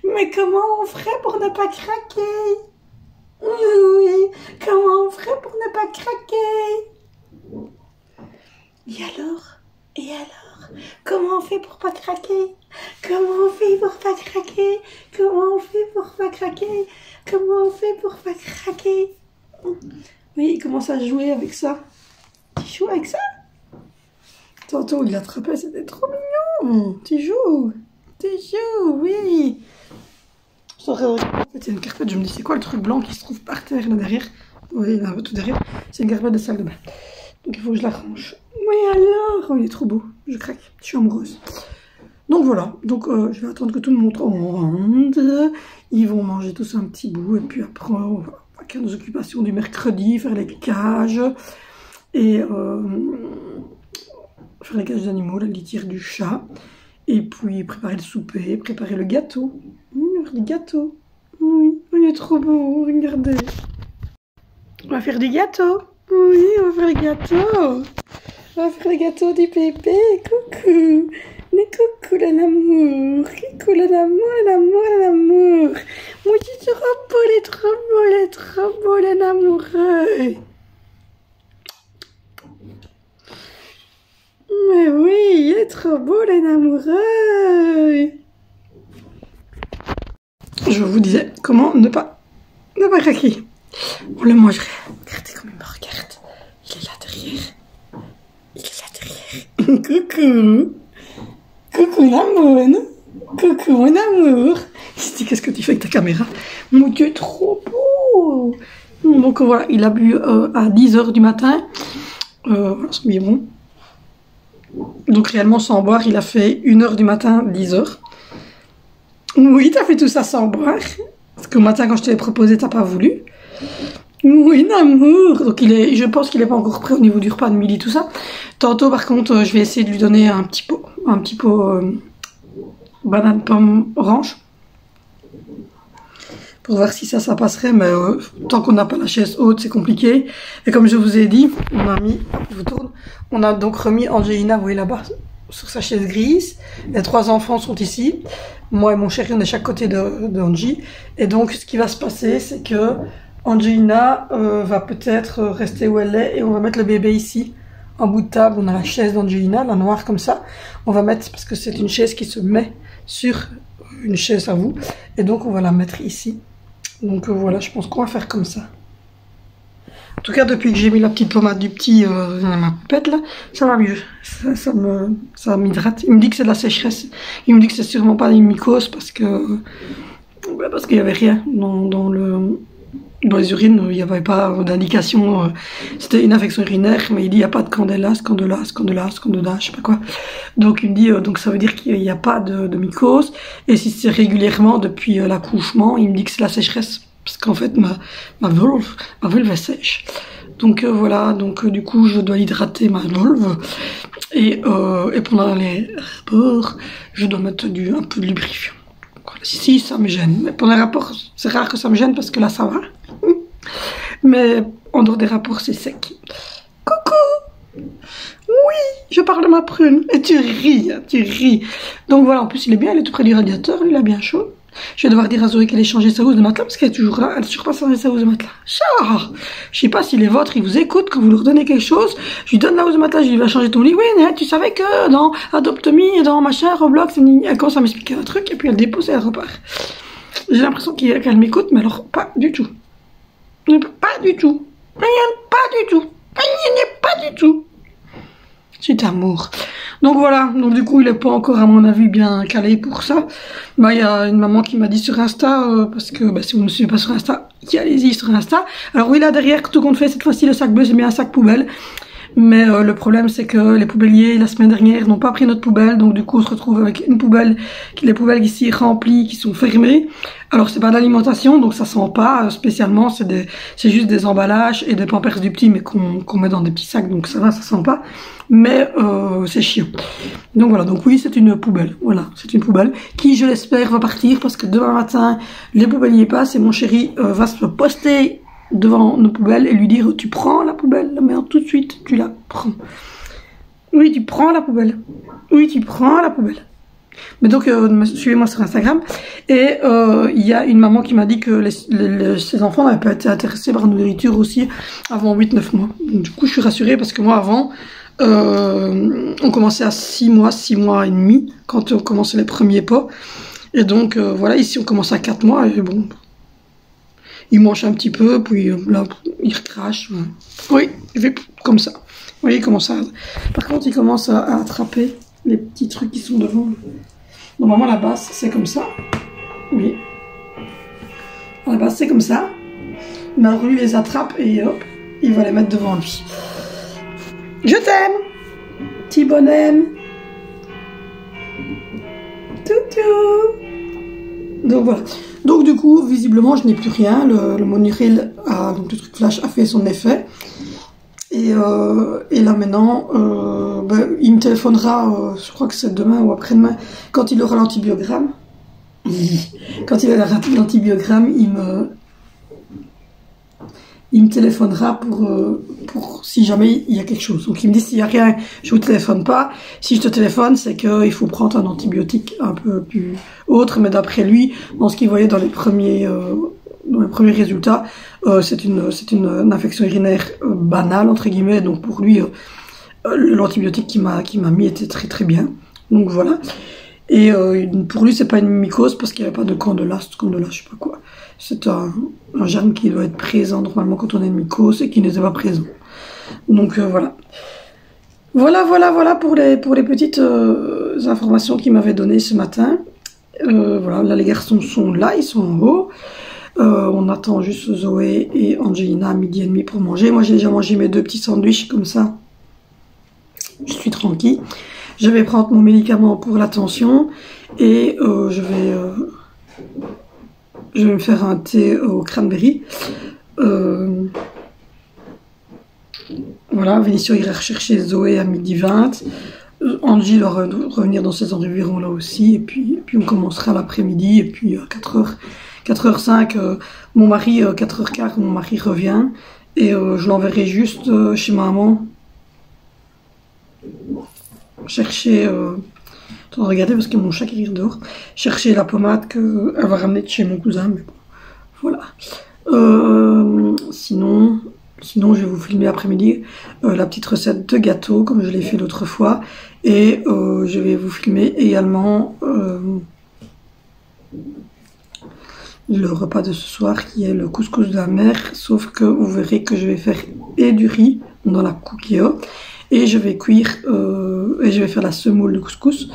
Mais comment on ferait pour ne pas craquer? Oui, comment on ferait pour ne pas craquer? Et alors, comment on fait pour pas craquer? Comment on fait pour pas craquer? Comment on fait pour pas craquer? Comment on fait pour pas craquer? Oui, il commence à jouer avec ça. Tu joues avec ça? Tantôt, il l'attrapait, c'était trop mignon. Tu joues, oui. En fait, il y a une carpette, je me dis, c'est quoi le truc blanc qui se trouve par terre, là derrière? Oui, là, tout derrière, c'est une carpette de salle de bain. Donc il faut que je la range. Oui, alors, oh, il est trop beau, je craque, je suis amoureuse. Donc voilà, donc je vais attendre que tout le monde rentre. Ils vont manger tous un petit bout, et puis après, on va faire nos occupations du mercredi, faire les cages, et faire les cages d'animaux, la litière du chat. Et puis préparer le souper, préparer le gâteau. Le gâteau. Oui, il est trop beau, regardez. On va faire du gâteau. Oui, on va faire le gâteau. On va faire le gâteau du bébé. Coucou. Mais coucou l'amour. Coucou l'amour. Mon petit trop beau, il est trop beau l'amoureux. Mais oui, il est trop beau l'amoureux. Je vous disais comment ne pas craquer. On le mangerait. Regardez comme il me regarde. Il est là derrière. Coucou. Coucou l'amour. Coucou mon amour. Je dis, qu'est-ce que tu fais avec ta caméra? Mon Dieu, trop beau. Donc voilà, il a bu à 10 h du matin. Voilà, son biberon. Donc réellement sans boire, il a fait 1 h du matin, 10 h. Oui, t'as fait tout ça sans boire. Parce qu'au matin, quand je te l'ai proposé, t'as pas voulu. Oui, d'amour. Donc je pense qu'il est pas encore prêt au niveau du repas de midi, tout ça. Tantôt, par contre, je vais essayer de lui donner un petit pot banane pomme orange. Pour voir si ça passerait, mais tant qu'on n'a pas la chaise haute, c'est compliqué. Et comme je vous ai dit, on a donc remis Angelina, vous voyez là-bas, sur sa chaise grise. Les 3 enfants sont ici. Moi et mon chéri, on est de chaque côté de Angie. Et donc, ce qui va se passer, c'est que Angelina va peut-être rester où elle est et on va mettre le bébé ici, en bout de table. On a la chaise d'Angelina, la noire comme ça. On va mettre, parce que c'est une chaise qui se met sur une chaise à vous. Et donc, on va la mettre ici. Donc voilà, je pense qu'on va faire comme ça. En tout cas, depuis que j'ai mis la petite pommade du petit dans ma poupette, là, ça va mieux. Ça m'hydrate. Il me dit que c'est de la sécheresse. Il me dit que c'est sûrement pas une mycose parce que... parce qu'il n'y avait rien dans dans les urines, il n'y avait pas d'indication, c'était une infection urinaire, mais il dit il n'y a pas de candéla, je sais pas quoi. Donc il me dit, donc ça veut dire qu'il n'y a pas de mycose, et si c'est régulièrement depuis l'accouchement, il me dit que c'est la sécheresse, parce qu'en fait ma vulve est sèche. Donc voilà, donc du coup je dois hydrater ma vulve, et pendant les rapports, je dois mettre un peu de lubrifiant. Si, ça me gêne. Mais pendant les rapports, c'est rare que ça me gêne parce que là, ça va. Mais en dehors des rapports, c'est sec. Coucou! Oui, je parle de ma prune. Et tu ris, hein, tu ris. Donc voilà, en plus, il est bien, il est tout près du radiateur, il a bien chaud. Je vais devoir dire à Zoé qu'elle ait changé sa housse de matelas parce qu'elle est toujours là, elle n'a toujours pas changé sa housse de matelas. Char! Je sais pas si les vôtres, ils vous écoutent quand vous leur donnez quelque chose. Je lui donne la housse de matelas, je lui dis va changer ton lit. Oui, mais tu savais que dans Adopt.me et dans machin, Roblox, elle commence à m'expliquer un truc et puis elle dépose et elle repart. J'ai l'impression qu'elle m'écoute, mais alors pas du tout. Pas du tout. Rien, pas du tout. Rien, pas du tout. C'est amour. Donc voilà, donc du coup il est pas encore à mon avis bien calé pour ça. Bah il y a une maman qui m'a dit sur Insta, parce que bah, si vous ne me suivez pas sur Insta, allez-y sur Insta. Alors oui là derrière, tout compte fait, cette fois-ci le sac bleu c'est bien un sac poubelle. Mais le problème c'est que les poubelliers la semaine dernière n'ont pas pris notre poubelle, donc du coup on se retrouve avec une poubelle, les poubelles ici remplies, qui sont fermées. Alors c'est pas d'alimentation, donc ça sent pas spécialement, c'est juste des emballages et des pampers du petit, mais qu'on met dans des petits sacs, donc ça va, ça sent pas. Mais c'est chiant. Donc voilà, donc oui c'est une poubelle, voilà, c'est une poubelle qui je l'espère va partir parce que demain matin les poubelliers passent et mon chéri va se poster devant nos poubelles et lui dire tu prends la poubelle, la merde tout de suite, tu la prends. Oui tu prends la poubelle. Oui tu prends la poubelle. Mais donc suivez-moi sur Instagram. Et il y a une maman qui m'a dit que ses enfants n'avaient pas été intéressés par la nourriture aussi avant 8-9 mois. Donc, du coup je suis rassurée parce que moi avant on commençait à 6 mois et demi quand on commençait les premiers pas. Et donc voilà, ici on commence à 4 mois et bon, il mange un petit peu, puis là, il recrache. Oui, il fait comme ça. Vous voyez, il commence à... Par contre, il commence à attraper les petits trucs qui sont devant. Normalement, la base, c'est comme ça. Oui. À la base, c'est comme ça. Mais alors, lui, il les attrape et hop, il va les mettre devant lui. Je t'aime, petit bonhomme. Toutou. Donc, voilà. Donc du coup, visiblement, je n'ai plus rien. Le Monuril, donc le truc flash, a fait son effet. Et là maintenant, il me téléphonera, je crois que c'est demain ou après-demain, quand il aura l'antibiogramme. Quand il aura l'antibiogramme, il me téléphonera pour si jamais il y a quelque chose. Donc il me dit s'il n'y a rien, je vous téléphone pas. Si je te téléphone, c'est qu'il faut prendre un antibiotique un peu plus autre. Mais d'après lui, dans ce qu'il voyait dans les premiers résultats, c'est une infection urinaire banale entre guillemets. Donc pour lui, l'antibiotique qu'il m'a mis était très très bien. Donc voilà. Et pour lui, c'est pas une mycose parce qu'il n'y avait pas de candéla, je sais pas quoi. C'est un germe qui doit être présent normalement quand on a une mycose et qui n'était pas présent. Donc voilà. Voilà pour les petites informations qu'il m'avait données ce matin. Voilà, là les garçons sont là, ils sont en haut. On attend juste Zoé et Angelina à 12h30 pour manger. Moi j'ai déjà mangé mes 2 petits sandwichs comme ça. Je suis tranquille. Je vais prendre mon médicament pour la tension et je vais me faire un thé au cranberry. Voilà, Vénition ira rechercher Zoé à 12h20. Angie doit revenir dans ces environs là aussi. Et puis on commencera l'après-midi. Et puis à 4h05, mon mari, 4h15, mon mari revient. Et je l'enverrai juste chez maman. Chercher... attends, regardez parce que mon chat qui rit dehors. Chercher la pommade qu'elle va ramener de chez mon cousin. Mais bon, voilà. Sinon, je vais vous filmer après-midi la petite recette de gâteau comme je l'ai fait l'autre fois. Et je vais vous filmer également le repas de ce soir qui est le couscous de la mère. Sauf que vous verrez que je vais faire et du riz dans la cookia. Et je vais cuire et je vais faire la semoule de couscous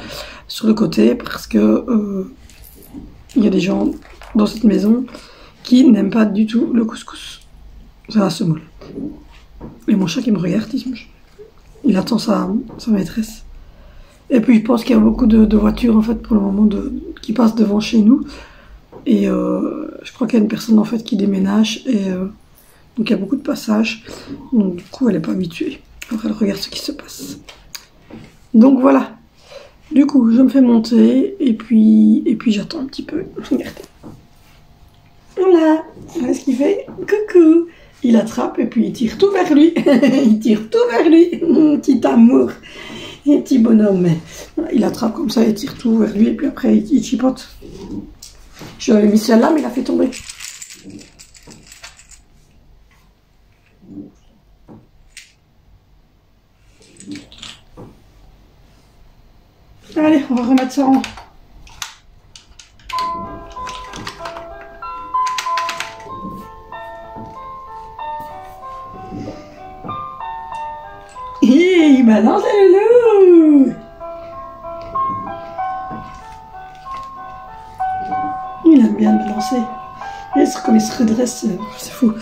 sur le côté parce que il y a des gens dans cette maison qui n'aime pas du tout le couscous. C'est la semoule. Et mon chat qui me regarde, il attend sa maîtresse. Et puis je pense qu'il y a beaucoup de voitures en fait pour le moment qui passent devant chez nous. Et je crois qu'il y a une personne en fait qui déménage et donc il y a beaucoup de passages. Donc du coup elle n'est pas habituée. Alors elle regarde ce qui se passe. Donc voilà. Du coup je me fais monter et puis j'attends un petit peu. Regardez. Voilà. Voilà ce qu'il fait. Coucou. Il attrape et puis il tire tout vers lui. Il tire tout vers lui. Petit amour. Un petit bonhomme. Mais il attrape comme ça et tire tout vers lui et puis après il chipote. Je lui avais mis celle-là, mais il a fait tomber. Allez, on va remettre ça en... Hi, il balance le loup. Il aime bien me lancer. Et comme il se redresse, c'est fou.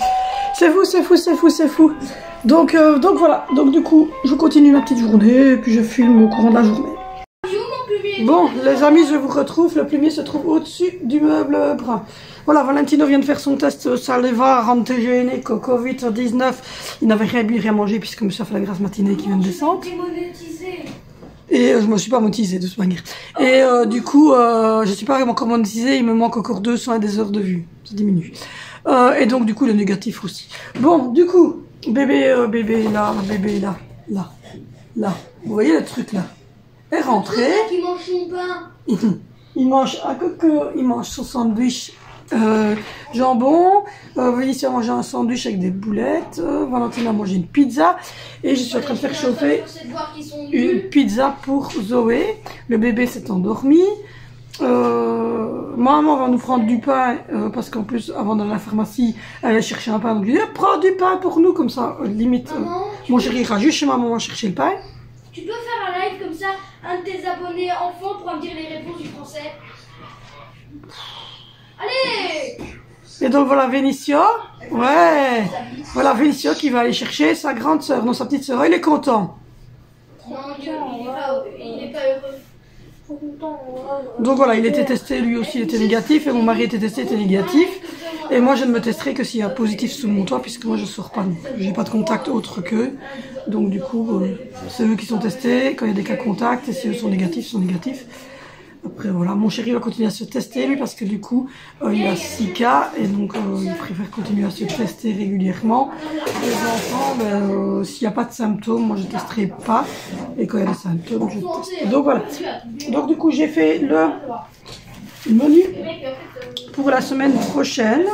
C'est fou, c'est fou, c'est fou, c'est fou. Donc voilà. Donc du coup, je continue ma petite journée et puis je filme au courant de la journée. Bon, les amis, je vous retrouve. Le plumier se trouve au-dessus du meuble brun. Voilà, Valentino vient de faire son test salivaire antigénique Covid-19. Il n'avait rien bu, rien mangé puisque monsieur a fait la grasse matinée qui vient de descendre. Et je me suis pas monétisée de toute manière. Et du coup, je suis pas encore monétisée, il me manque encore 200 et des heures de vue. Ça diminue. Et donc du coup, le négatif aussi. Bon, du coup, bébé là, là. Vous voyez le truc là? Est rentré. Il mange son pain. Il mange à coco, il mange son sandwich jambon. Vénitia a mangé un sandwich avec des boulettes. Valentine a mangé une pizza. Et je suis en train de faire chauffer une pizza pour Zoé. Le bébé s'est endormi. Maman va nous prendre du pain parce qu'en plus, avant d'aller à la pharmacie, elle allait chercher un pain. Donc, je lui ai dit, prends du pain pour nous, comme ça, limite. Mon chéri ira juste chez ma maman chercher le pain. Tu peux faire un live comme ça, un de tes abonnés enfants pourra me dire les réponses du français. Allez! Et donc voilà Vénitia. Ouais. Voilà Vénitia qui va aller chercher sa grande sœur, non sa petite sœur. Il est content. Non, il n'est pas heureux. Donc voilà, il était testé, lui aussi il était négatif, et mon mari était testé, il était négatif. Et moi je ne me testerai que s'il y a positif sous mon toit, puisque moi je ne sors pas, j'ai pas de contact autre qu'eux. Donc du coup, c'est eux qui sont testés, quand il y a des cas contacts, et si eux sont négatifs, ils sont négatifs. Après voilà, mon chéri va continuer à se tester lui, parce que du coup, il a 6 cas, et donc il préfère continuer à se tester régulièrement. Les enfants, s'il n'y a pas de symptômes, moi je ne testerai pas, et quand il y a des symptômes, je teste. Donc voilà, donc du coup j'ai fait le menu pour la semaine prochaine.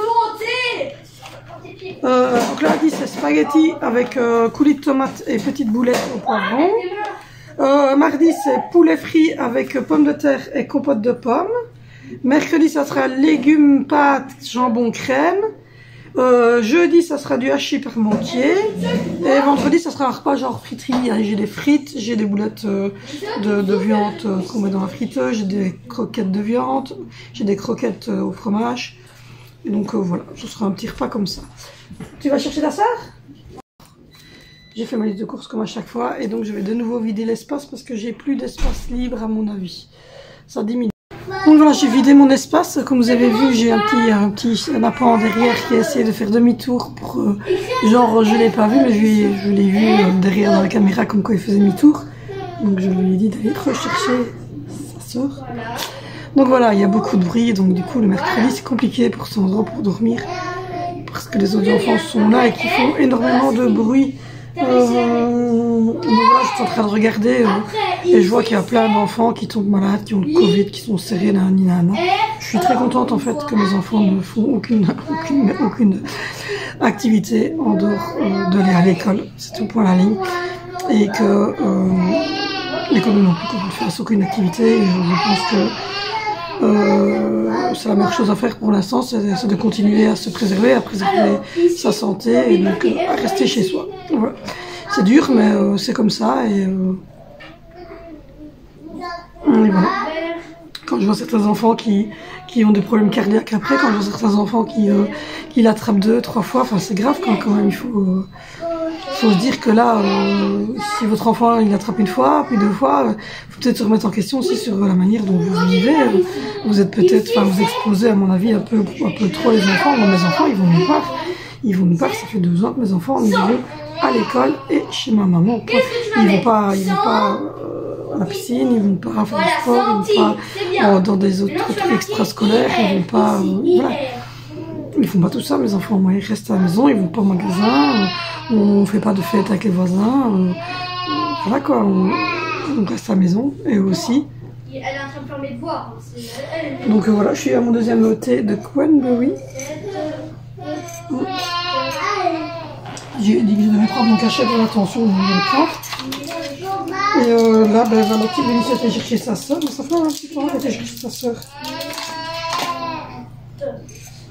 Donc lundi c'est spaghetti avec coulis de tomates et petites boulettes au poivron. Mardi c'est poulet frit avec pommes de terre et compote de pommes. Mercredi ça sera légumes, pâtes, jambon, crème. Jeudi ça sera du hachis parmentier. Et vendredi ça sera un repas genre friterie. J'ai des frites, j'ai des boulettes de viande qu'on met dans la friteuse, j'ai des croquettes de viande, j'ai des croquettes au fromage. Et donc voilà, ce sera un petit repas comme ça. Tu vas chercher ta sœur? J'ai fait ma liste de courses comme à chaque fois et donc je vais de nouveau vider l'espace parce que j'ai plus d'espace libre à mon avis. Ça diminue. Donc voilà, j'ai vidé mon espace. Comme vous avez vu, j'ai un appan derrière qui a essayé de faire demi-tour pour... genre, je l'ai pas vu, mais je l'ai vu derrière dans la caméra comme quoi il faisait demi-tour. Donc je lui ai dit d'aller rechercher sa soeur. Donc voilà, il y a beaucoup de bruit, donc du coup le mercredi c'est compliqué pour Sandra pour dormir. Parce que les autres enfants sont là et qui font énormément de bruit. Donc voilà, je suis en train de regarder et je vois qu'il y a plein d'enfants qui tombent malades, qui ont le Covid, qui sont serrés nana. Je suis très contente en fait que mes enfants ne font aucune activité en dehors d'aller à l'école. C'est tout point la ligne. Et que l'école non plus qu'on ne fasse aucune activité. Je pense que c'est la meilleure chose à faire pour l'instant, c'est de continuer à se préserver, à préserver sa santé et donc à rester chez soi. Voilà. C'est dur, mais c'est comme ça et voilà. Quand je vois certains enfants qui ont des problèmes cardiaques après, quand je vois certains enfants qui l'attrapent 2, 3 fois, enfin c'est grave quand même, il faut se dire que là, si votre enfant il l'attrape une fois, puis 2 fois, faut peut-être se remettre en question aussi sur la manière dont vous vivez. Vous êtes peut-être, enfin vous exposez à mon avis un peu trop les enfants. Moi, mes enfants ils vont nulle part, ça fait 2 ans que mes enfants ils vont à l'école et chez ma maman. Ils vont pas à la piscine, ils vont pas faire du sport, ils vont pas dans des autres trucs extrascolaires, ils vont pas, voilà. Ils font pas tout ça, mes enfants. Moi, ils restent à la maison, ils vont pas au magasin, on fait pas de fête avec les voisins, voilà quoi, on reste à la maison, et eux aussi. Elle est en train de faire mes devoirs. Donc voilà, je suis à mon deuxième thé de Cranberry. J'ai dit que je devais prendre mon cachet pour l'attention, donc je vais le prendre. Et là, ben, Valentine Vénissieux était chercher sa soeur, mais ça fait un petit temps qu'elle était chercher sa soeur.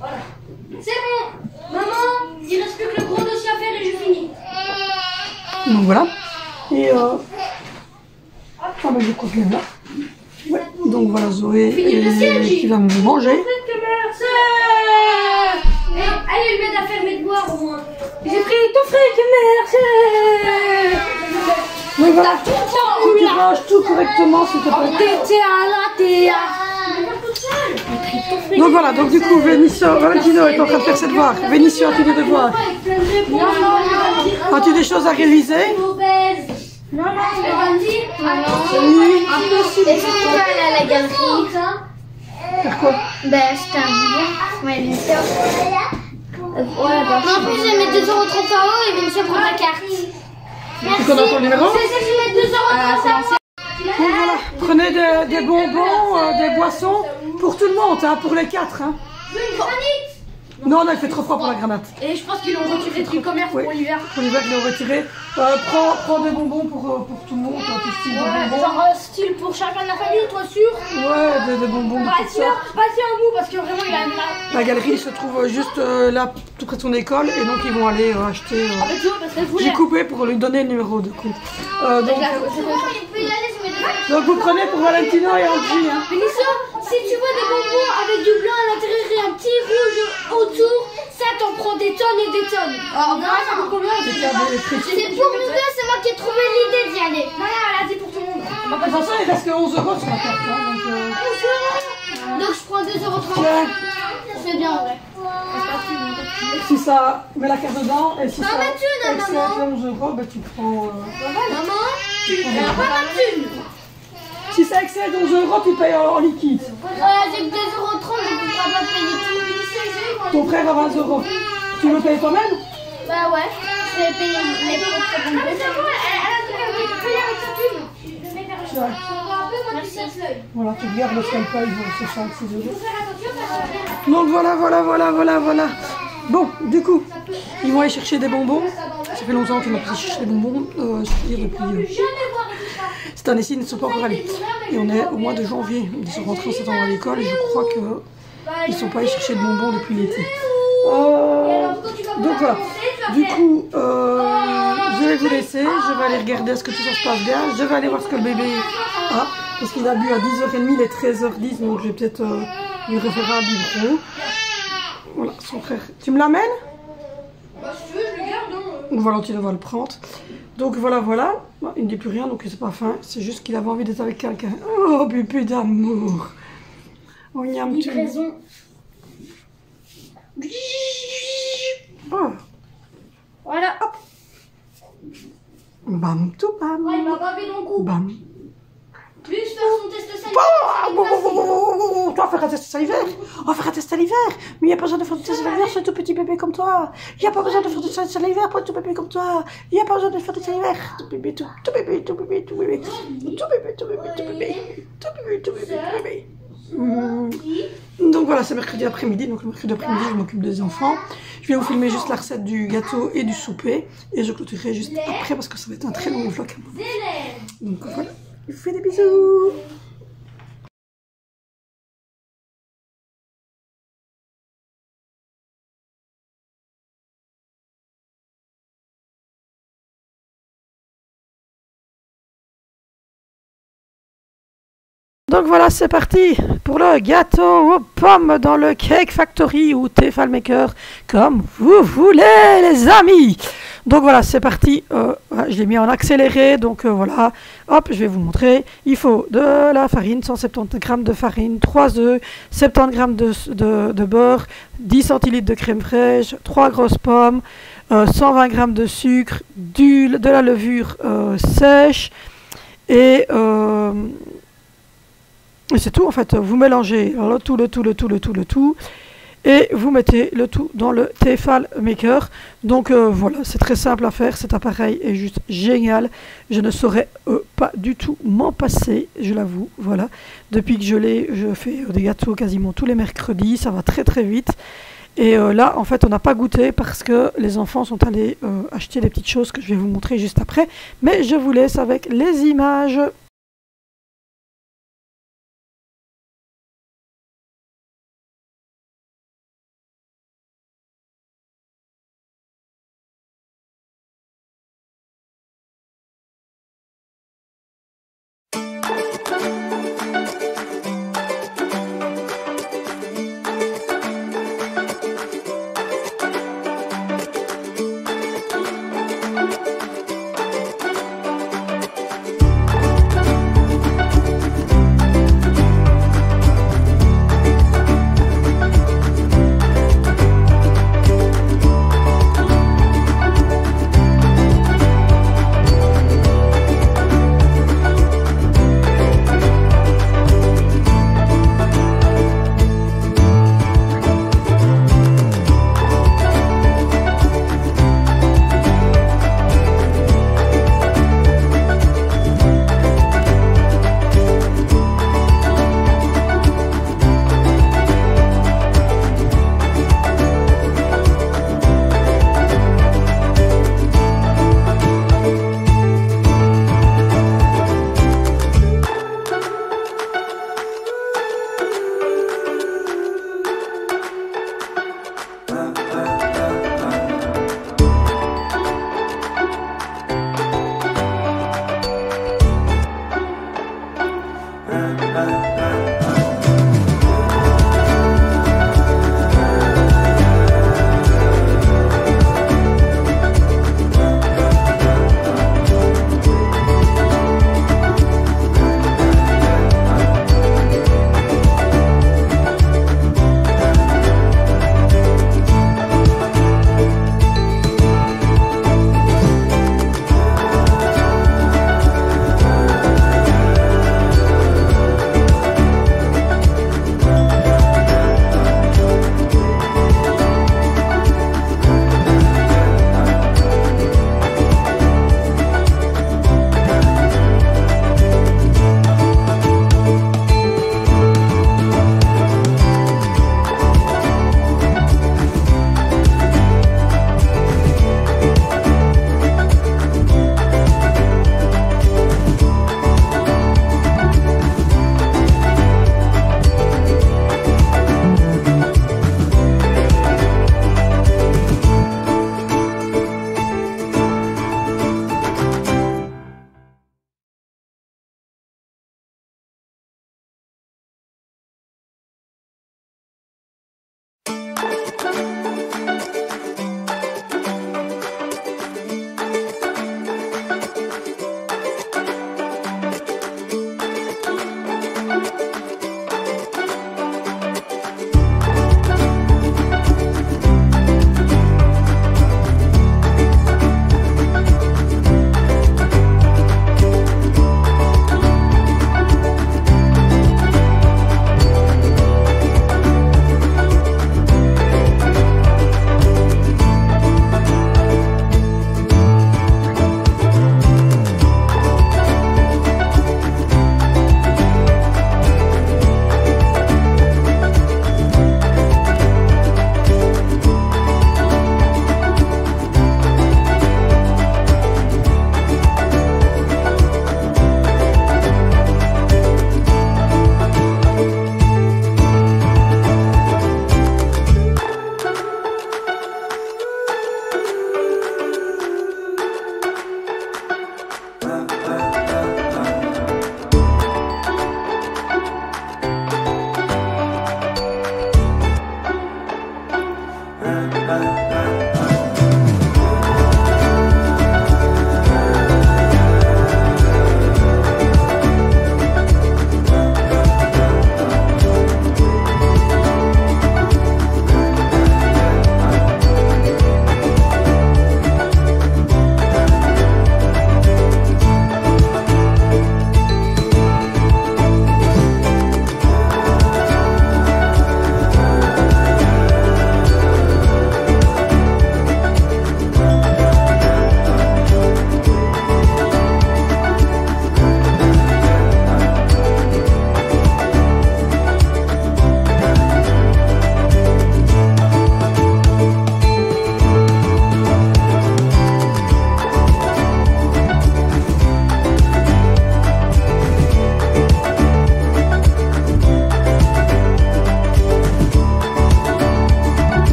Voilà. C'est bon. Maman, il reste plus que le gros dossier à faire et je finis. Donc voilà. Et ah ben je crois qu'elle est là. Ouais. Donc voilà Zoé qui va me manger. Allez, lui aide à faire mes devoirs au moins. J'ai pris ton fric, merci. Donc voilà. Tu ranges tout correctement s'il te plaît. Donc voilà, donc du coup Valentino est en train de faire ses devoirs. Vénissieux, as-tu des devoirs? As-tu des choses à réaliser? Non, elle va me dire. Oui. Impossible. Est-ce que tu peux aller à la galerie? Faire quoi? Ben, acheter un bouillon. Ouais, bien sûr. Ouais, bah. En plus, je mets 2,30 € et Vénissieux prend ta carte. Tu connais ton numéro? C'est ça, je mets 2,30 €. Donc voilà, prenez des bonbons, des boissons pour tout le monde, hein, pour les 4. Hein. Non, il fait trop froid pour la granate. Et je pense qu'ils l'ont retiré du commerce pour l'hiver. Pour l'hiver, ils l'ont retiré. Prends des bonbons pour tout le monde, tout style de bonbons. Genre style pour chacun de la famille, toi sûr? Ouais, des bonbons de Pas toutes sûr, sortes. pas sûr en vous parce que vraiment il a une marque. La galerie se trouve juste là, tout près de son école, et donc ils vont aller acheter. Ah bah tu vois, parce qu'elle voulait. J'ai coupé pour lui donner le numéro de compte. Il peut y aller, je mets des. Donc vous prenez pour Valentino et Angie. Hein. Vénissieux, si tu vois des bonbons avec du blanc à l'intérieur et un petit rouge autour, ça t'en prend des tonnes et des tonnes. Oh, non, ça coûte combien? Des câbles électriques. C'est pour nous deux, c'est moi qui ai trouvé l'idée d'y aller. Non, non, elle a dit pour tout le monde. De toute façon, il reste que 11 € sur la carte. Hein, Donc je prends 2,30 €. tiens, C'est bien en vrai. si ça met la carte dedans, et si Pas ça ma thune, excède maman. 11 €, ben tu prends. Maman, elle a pas ma thune. Si ça excède 11 €, tu payes en liquide. J'ai que 2,30 €, donc on ne pourra pas payer tout. Ton frère a 20 €. Tu le payes toi-même? Bah ouais, je vais payer mes propres bonbons. Ah mais c'est bon, elle a dit qu'elle voulait payer avec sa thune. Je vais faire Ouais. un peu, moi qui casse l'œil. Voilà, tu regardes le qu'elle paye, c'est 5-6 €. Faut faire attention parce que... Donc voilà. Bon, du coup, ils vont aller chercher des bonbons. Ça fait longtemps qu'ils n'ont pas cherché des bonbons. Je veux dire, depuis Jamais voir et tout ça. cette année-ci, ils ne sont pas encore allés. Et on est au mois de janvier. Ils sont rentrés en septembre à l'école et je crois qu'ils ne sont pas allés chercher de bonbons depuis l'été. Donc voilà. Du coup, je vais vous laisser. Je vais aller regarder est-ce que tout ça se passe bien. Je vais aller voir ce que le bébé a. Parce qu'il a bu à 10h30, il est 13h10. Donc je vais peut-être lui référer un biberon. Voilà, son frère. Tu me l'amènes? Bah si tu veux, je le garde. Donc Valentine va le prendre. Donc voilà. Bon, il ne dit plus rien, donc c'est pas faim. C'est juste qu'il avait envie d'être avec quelqu'un. Oh, bébé d'amour. Oh, niam, tu... Livraison. Oh. Voilà, hop. Bam, tout bam. Oh, il m'a bavé dans le cou. Bam. Plus faire son test salivaire. Tu vas faire un test salivaire. On va faire un test salivaire. Mais il n'y a pas besoin de faire du test salivaire sur un tout petit bébé comme toi. Il n'y a pas besoin de faire du test salivaire pour un tout bébé comme toi. Il n'y a pas besoin de faire du salivaire. Tout bébé. Donc voilà, c'est mercredi après-midi. Donc le mercredi après-midi, je m'occupe des enfants. Je vais vous filmer juste la recette du gâteau et du souper. Et je clôturerai juste après parce que ça va être un très long vlog. Donc voilà, je vous fais des bisous. Donc voilà, c'est parti pour le gâteau aux pommes dans le Cake Factory ou Tefal Maker, comme vous voulez les amis. Donc voilà, c'est parti. Voilà, je l'ai mis en accéléré, donc voilà. Hop, je vais vous montrer. Il faut de la farine, 170 g de farine, 3 œufs, 70 g de beurre, 10 centilitres de crème fraîche, 3 grosses pommes, 120 g de sucre, de la levure sèche et c'est tout en fait. Vous mélangez le tout et vous mettez le tout dans le Tefal Maker. Donc voilà, c'est très simple à faire. Cet appareil est juste génial. Je ne saurais pas du tout m'en passer, je l'avoue. Voilà, depuis que je fais des gâteaux quasiment tous les mercredis. Ça va très très vite. Et là, en fait, on n'a pas goûté parce que les enfants sont allés acheter des petites choses que je vais vous montrer juste après. Mais je vous laisse avec les images.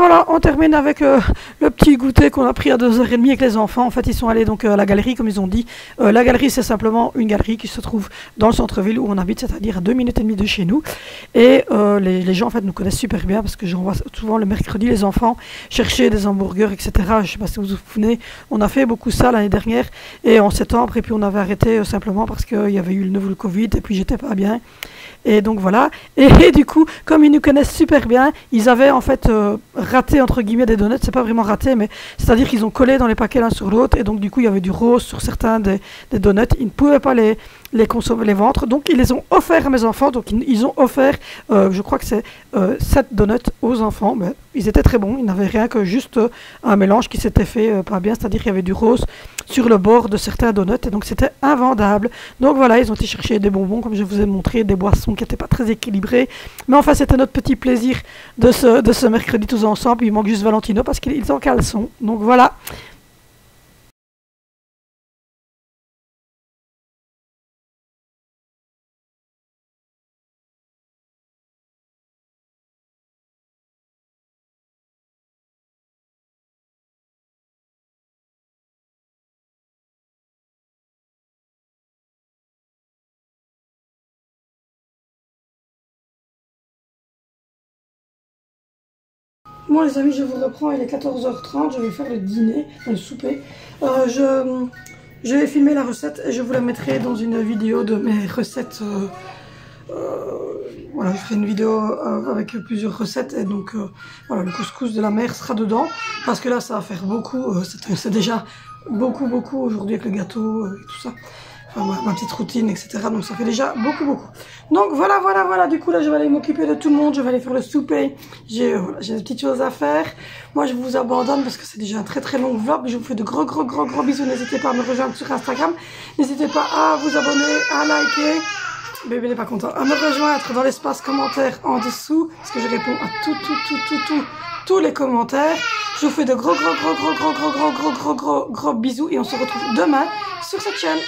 voilà, on termine avec le petit goûter qu'on a pris à 2h30 avec les enfants. En fait, ils sont allés donc à la galerie, comme ils ont dit. La galerie, c'est simplement une galerie qui se trouve dans le centre-ville où on habite, c'est-à-dire à 2 minutes et demie de chez nous. Et les gens, en fait, nous connaissent super bien parce que j'envoie souvent le mercredi les enfants chercher des hamburgers, etc. Je ne sais pas si vous vous souvenez, on a fait beaucoup ça l'année dernière et en septembre. Et puis, on avait arrêté simplement parce qu'il y avait eu le nouveau Covid et puis j'étais pas bien. Et donc voilà, et du coup, comme ils nous connaissent super bien, ils avaient en fait raté entre guillemets des donuts, c'est pas vraiment raté, mais c'est-à-dire qu'ils ont collé dans les paquets l'un sur l'autre, et donc du coup il y avait du rose sur certains des donuts, ils ne pouvaient pas les consommer, les vendre, donc ils les ont offerts à mes enfants, donc ils ont offert, je crois que c'est 7 donuts aux enfants, mais ils étaient très bons, ils n'avaient rien que juste un mélange qui s'était fait pas bien, c'est-à-dire qu'il y avait du rose sur le bord de certains donuts, et donc c'était invendable. Donc voilà, ils ont été chercher des bonbons, comme je vous ai montré, des boissons qui n'étaient pas très équilibrées, mais enfin c'était notre petit plaisir de ce mercredi tous ensemble. Il manque juste Valentino parce qu'il est en caleçon, donc voilà. Bon les amis, je vous reprends, il est 14h30, je vais faire le dîner, le souper. Je vais filmer la recette et je vous la mettrai dans une vidéo de mes recettes. Voilà, je ferai une vidéo avec plusieurs recettes et donc voilà, le couscous de la mer sera dedans. Parce que là ça va faire beaucoup, c'est déjà beaucoup aujourd'hui avec le gâteau et tout ça. Enfin, ma petite routine, etc. Donc ça fait déjà beaucoup. Donc voilà. Du coup là je vais aller m'occuper de tout le monde. Je vais aller faire le souper. J'ai des petites choses à faire. Moi je vous abandonne parce que c'est déjà un très long vlog. Je vous fais de gros bisous. N'hésitez pas à me rejoindre sur Instagram. N'hésitez pas à vous abonner, à liker. Bébé n'est pas content. À me rejoindre dans l'espace commentaire en dessous. Parce que je réponds à tous les commentaires. Je vous fais de gros bisous. Et on se retrouve demain sur cette chaîne.